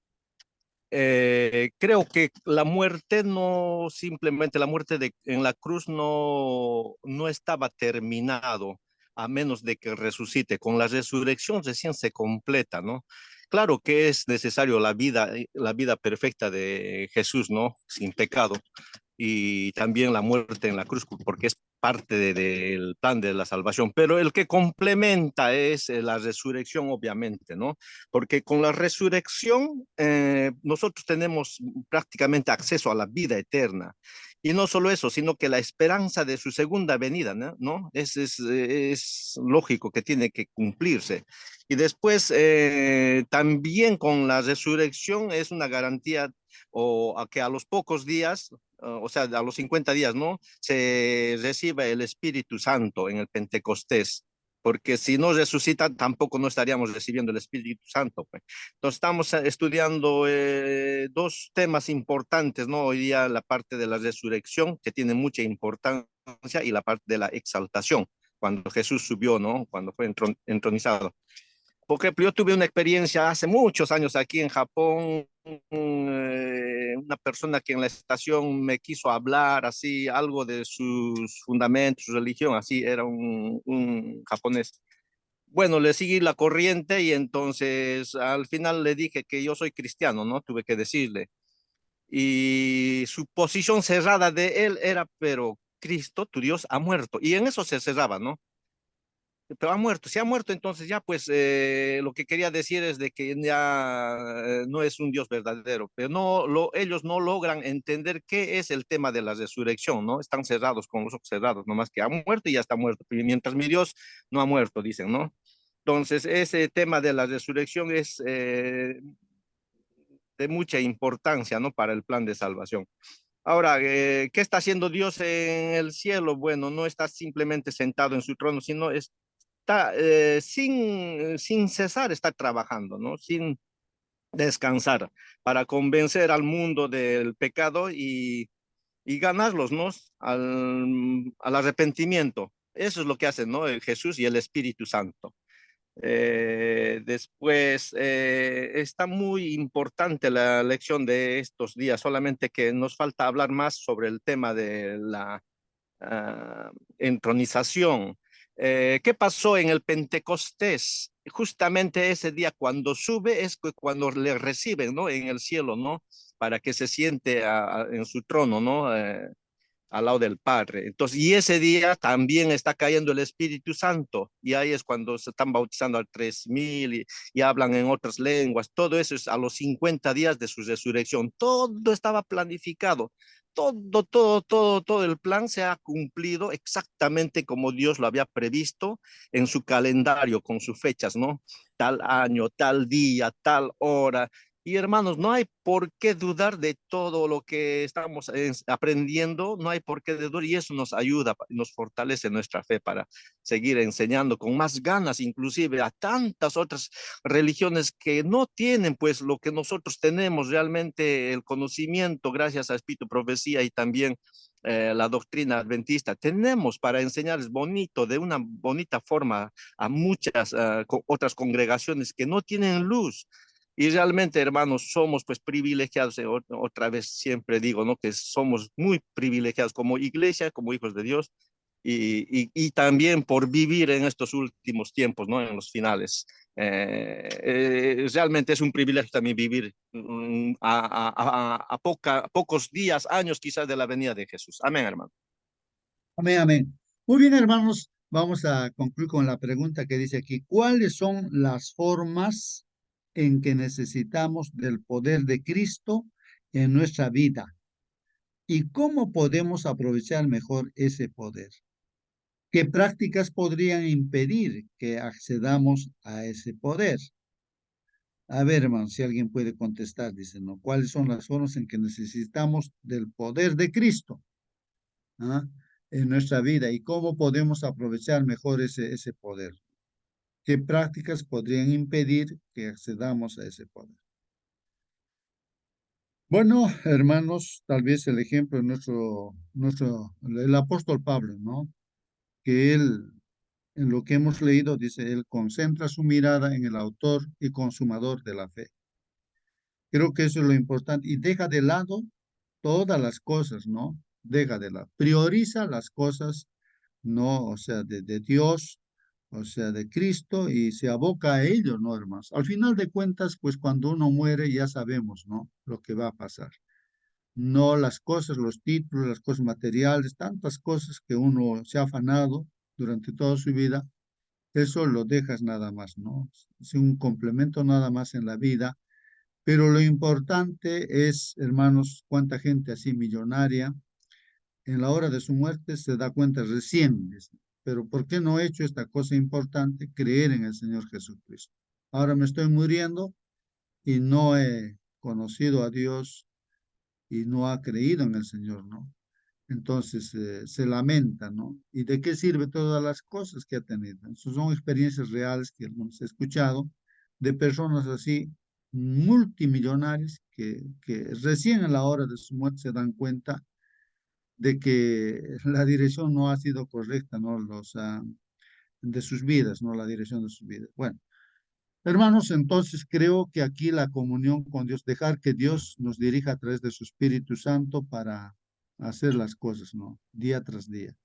Creo que la muerte no, simplemente la muerte en la cruz no estaba terminado, a menos de que resucite. Con la resurrección recién se completa, ¿no? Claro que es necesario la vida perfecta de Jesús, ¿no? Sin pecado, y también la muerte en la cruz, porque es parte del plan de la salvación. Pero el que complementa es la resurrección, obviamente, ¿no? Porque con la resurrección nosotros tenemos prácticamente acceso a la vida eterna. Y no solo eso, sino que la esperanza de su segunda venida, ¿no? ¿No? Es lógico que tiene que cumplirse. Y después también con la resurrección es una garantía o a que a los pocos días, o sea, a los 50 días, ¿no? Se reciba el Espíritu Santo en el Pentecostés, porque si no resucita, tampoco no estaríamos recibiendo el Espíritu Santo, pues. Entonces, estamos estudiando dos temas importantes, ¿no? Hoy día la parte de la resurrección, que tiene mucha importancia, y la parte de la exaltación, cuando Jesús subió, ¿no? Cuando fue entronizado. Porque yo tuve una experiencia hace muchos años aquí en Japón, una persona que en la estación me quiso hablar así, algo de sus fundamentos, su religión, así, era un japonés. Bueno, le seguí la corriente y entonces al final le dije que yo soy cristiano, ¿no? Tuve que decirle. Y su posición cerrada de él era, pero Cristo, tu Dios, ha muerto. Y en eso se cerraba, ¿no? Pero ha muerto, si ha muerto, entonces ya pues lo que quería decir es de que ya no es un Dios verdadero, pero ellos no logran entender qué es el tema de la resurrección, ¿no? Están cerrados, con los ojos cerrados, nomás que ha muerto y ya está muerto, mientras mi Dios no ha muerto, dicen, ¿no? Entonces ese tema de la resurrección es de mucha importancia, ¿no? Para el plan de salvación. Ahora, ¿qué está haciendo Dios en el cielo? Bueno, no está simplemente sentado en su trono, sino está sin cesar, está trabajando, ¿no? Sin descansar para convencer al mundo del pecado y ganarlos, ¿no? Al arrepentimiento. Eso es lo que hacen, ¿no? El Jesús y el Espíritu Santo. Después, está muy importante la lección de estos días, solamente que nos falta hablar más sobre el tema de la entronización. ¿Qué pasó en el Pentecostés? Justamente ese día cuando sube es cuando le reciben, ¿no? En el cielo, ¿no? Para que se siente en su trono, ¿no? Al lado del Padre. Entonces, y ese día también está cayendo el Espíritu Santo, y ahí es cuando se están bautizando a 3000 y hablan en otras lenguas. Todo eso es a los 50 días de su resurrección. Todo estaba planificado. Todo el plan se ha cumplido exactamente como Dios lo había previsto en su calendario, con sus fechas, ¿no? Tal año, tal día, tal hora. Y hermanos, no hay por qué dudar de todo lo que estamos aprendiendo, no hay por qué dudar y eso nos ayuda, nos fortalece nuestra fe para seguir enseñando con más ganas, inclusive a tantas otras religiones que no tienen pues lo que nosotros tenemos, realmente el conocimiento gracias a Espíritu Profecía y también la doctrina adventista. Tenemos para enseñarles bonito, de una bonita forma a muchas otras congregaciones que no tienen luz. Y realmente, hermanos, somos pues privilegiados, otra vez siempre digo, ¿no? Que somos muy privilegiados como iglesia, como hijos de Dios, y también por vivir en estos últimos tiempos, ¿no? En los finales. Realmente es un privilegio también vivir a pocos días, años quizás de la venida de Jesús. Amén, hermano. Amén, amén. Muy bien, hermanos, vamos a concluir con la pregunta que dice aquí, ¿cuáles son las formas en que necesitamos del poder de Cristo en nuestra vida? ¿Y cómo podemos aprovechar mejor ese poder? ¿Qué prácticas podrían impedir que accedamos a ese poder? A ver, hermano, si alguien puede contestar, dice, ¿no? ¿Cuáles son las formas en que necesitamos del poder de Cristo? ¿Ah? en nuestra vida y cómo podemos aprovechar mejor ese poder. ¿Qué prácticas podrían impedir que accedamos a ese poder? Bueno, hermanos, tal vez el ejemplo de el apóstol Pablo, ¿no? Que él, en lo que hemos leído, dice, él concentra su mirada en el autor y consumador de la fe. Creo que eso es lo importante y deja de lado todas las cosas, ¿no? Deja de lado, prioriza las cosas, ¿no? O sea, de Dios, o sea, de Cristo y se aboca a ello, ¿no, hermanos? Al final de cuentas, pues cuando uno muere ya sabemos, ¿no? Lo que va a pasar. No las cosas, los títulos, las cosas materiales, tantas cosas que uno se ha afanado durante toda su vida, eso lo dejas nada más, ¿no? Es un complemento nada más en la vida, pero lo importante es, hermanos, cuánta gente así millonaria, en la hora de su muerte se da cuenta recién, dice, pero ¿por qué no he hecho esta cosa importante? Creer en el Señor Jesucristo. Ahora me estoy muriendo y no he conocido a Dios y no ha creído en el Señor, ¿no? Entonces se lamenta, ¿no? ¿Y de qué sirve todas las cosas que ha tenido? Esas son experiencias reales que hemos escuchado de personas así multimillonarias que recién a la hora de su muerte se dan cuenta de que la dirección no ha sido correcta, ¿no? De sus vidas, ¿no? La dirección de sus vidas. Bueno, hermanos, entonces creo que aquí la comunión con Dios, dejar que Dios nos dirija a través de su Espíritu Santo para hacer las cosas, ¿no? Día tras día.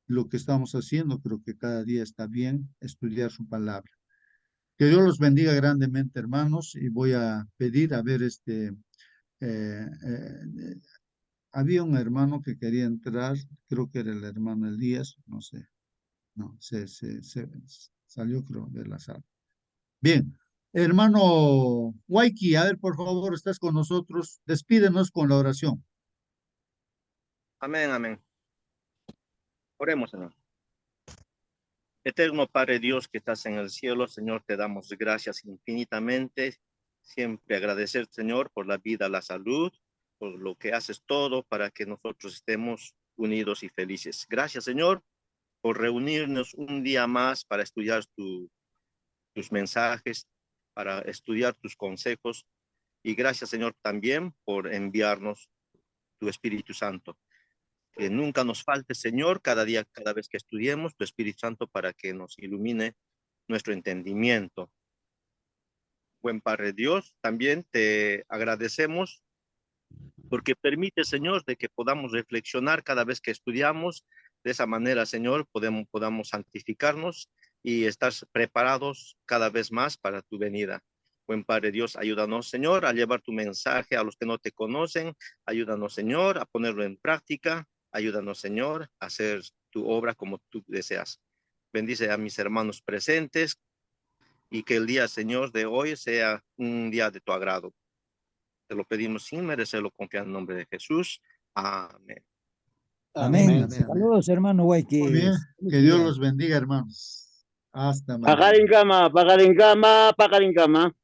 Lo que estamos haciendo, creo que cada día está bien, estudiar su palabra. Que Dios los bendiga grandemente, hermanos, y voy a pedir, a ver, había un hermano que quería entrar, creo que era el hermano Elías, no sé, no, se salió, creo, de la sala. Bien, hermano Waiki, a ver, por favor, estás con nosotros. Despídenos con la oración. Amén, amén. Oremos, Señor. Eterno Padre Dios que estás en el cielo, Señor, te damos gracias infinitamente. Siempre agradecer, Señor, por la vida, la salud, por lo que haces todo para que nosotros estemos unidos y felices. Gracias, Señor, por reunirnos un día más para estudiar tus mensajes, para estudiar tus consejos. Y gracias, Señor, también por enviarnos tu Espíritu Santo. Que nunca nos falte, Señor, cada día, cada vez que estudiemos, tu Espíritu Santo para que nos ilumine nuestro entendimiento. Buen Padre Dios, también te agradecemos porque permite, Señor, de que podamos reflexionar cada vez que estudiamos. De esa manera, Señor, podamos santificarnos y estar preparados cada vez más para tu venida. Buen Padre Dios, ayúdanos, Señor, a llevar tu mensaje a los que no te conocen. Ayúdanos, Señor, a ponerlo en práctica. Ayúdanos, Señor, a hacer tu obra como tú deseas. Bendice a mis hermanos presentes y que el día, Señor, de hoy sea un día de tu agrado. Te lo pedimos sin merecerlo, confiando en el nombre de Jesús. Amén. Amén. Amén. Saludos, hermano Muy Waiki. bien, Feliz que Dios día. los bendiga, hermanos. Hasta mañana. Pakaringkama, pakaringkama, pakaringkama.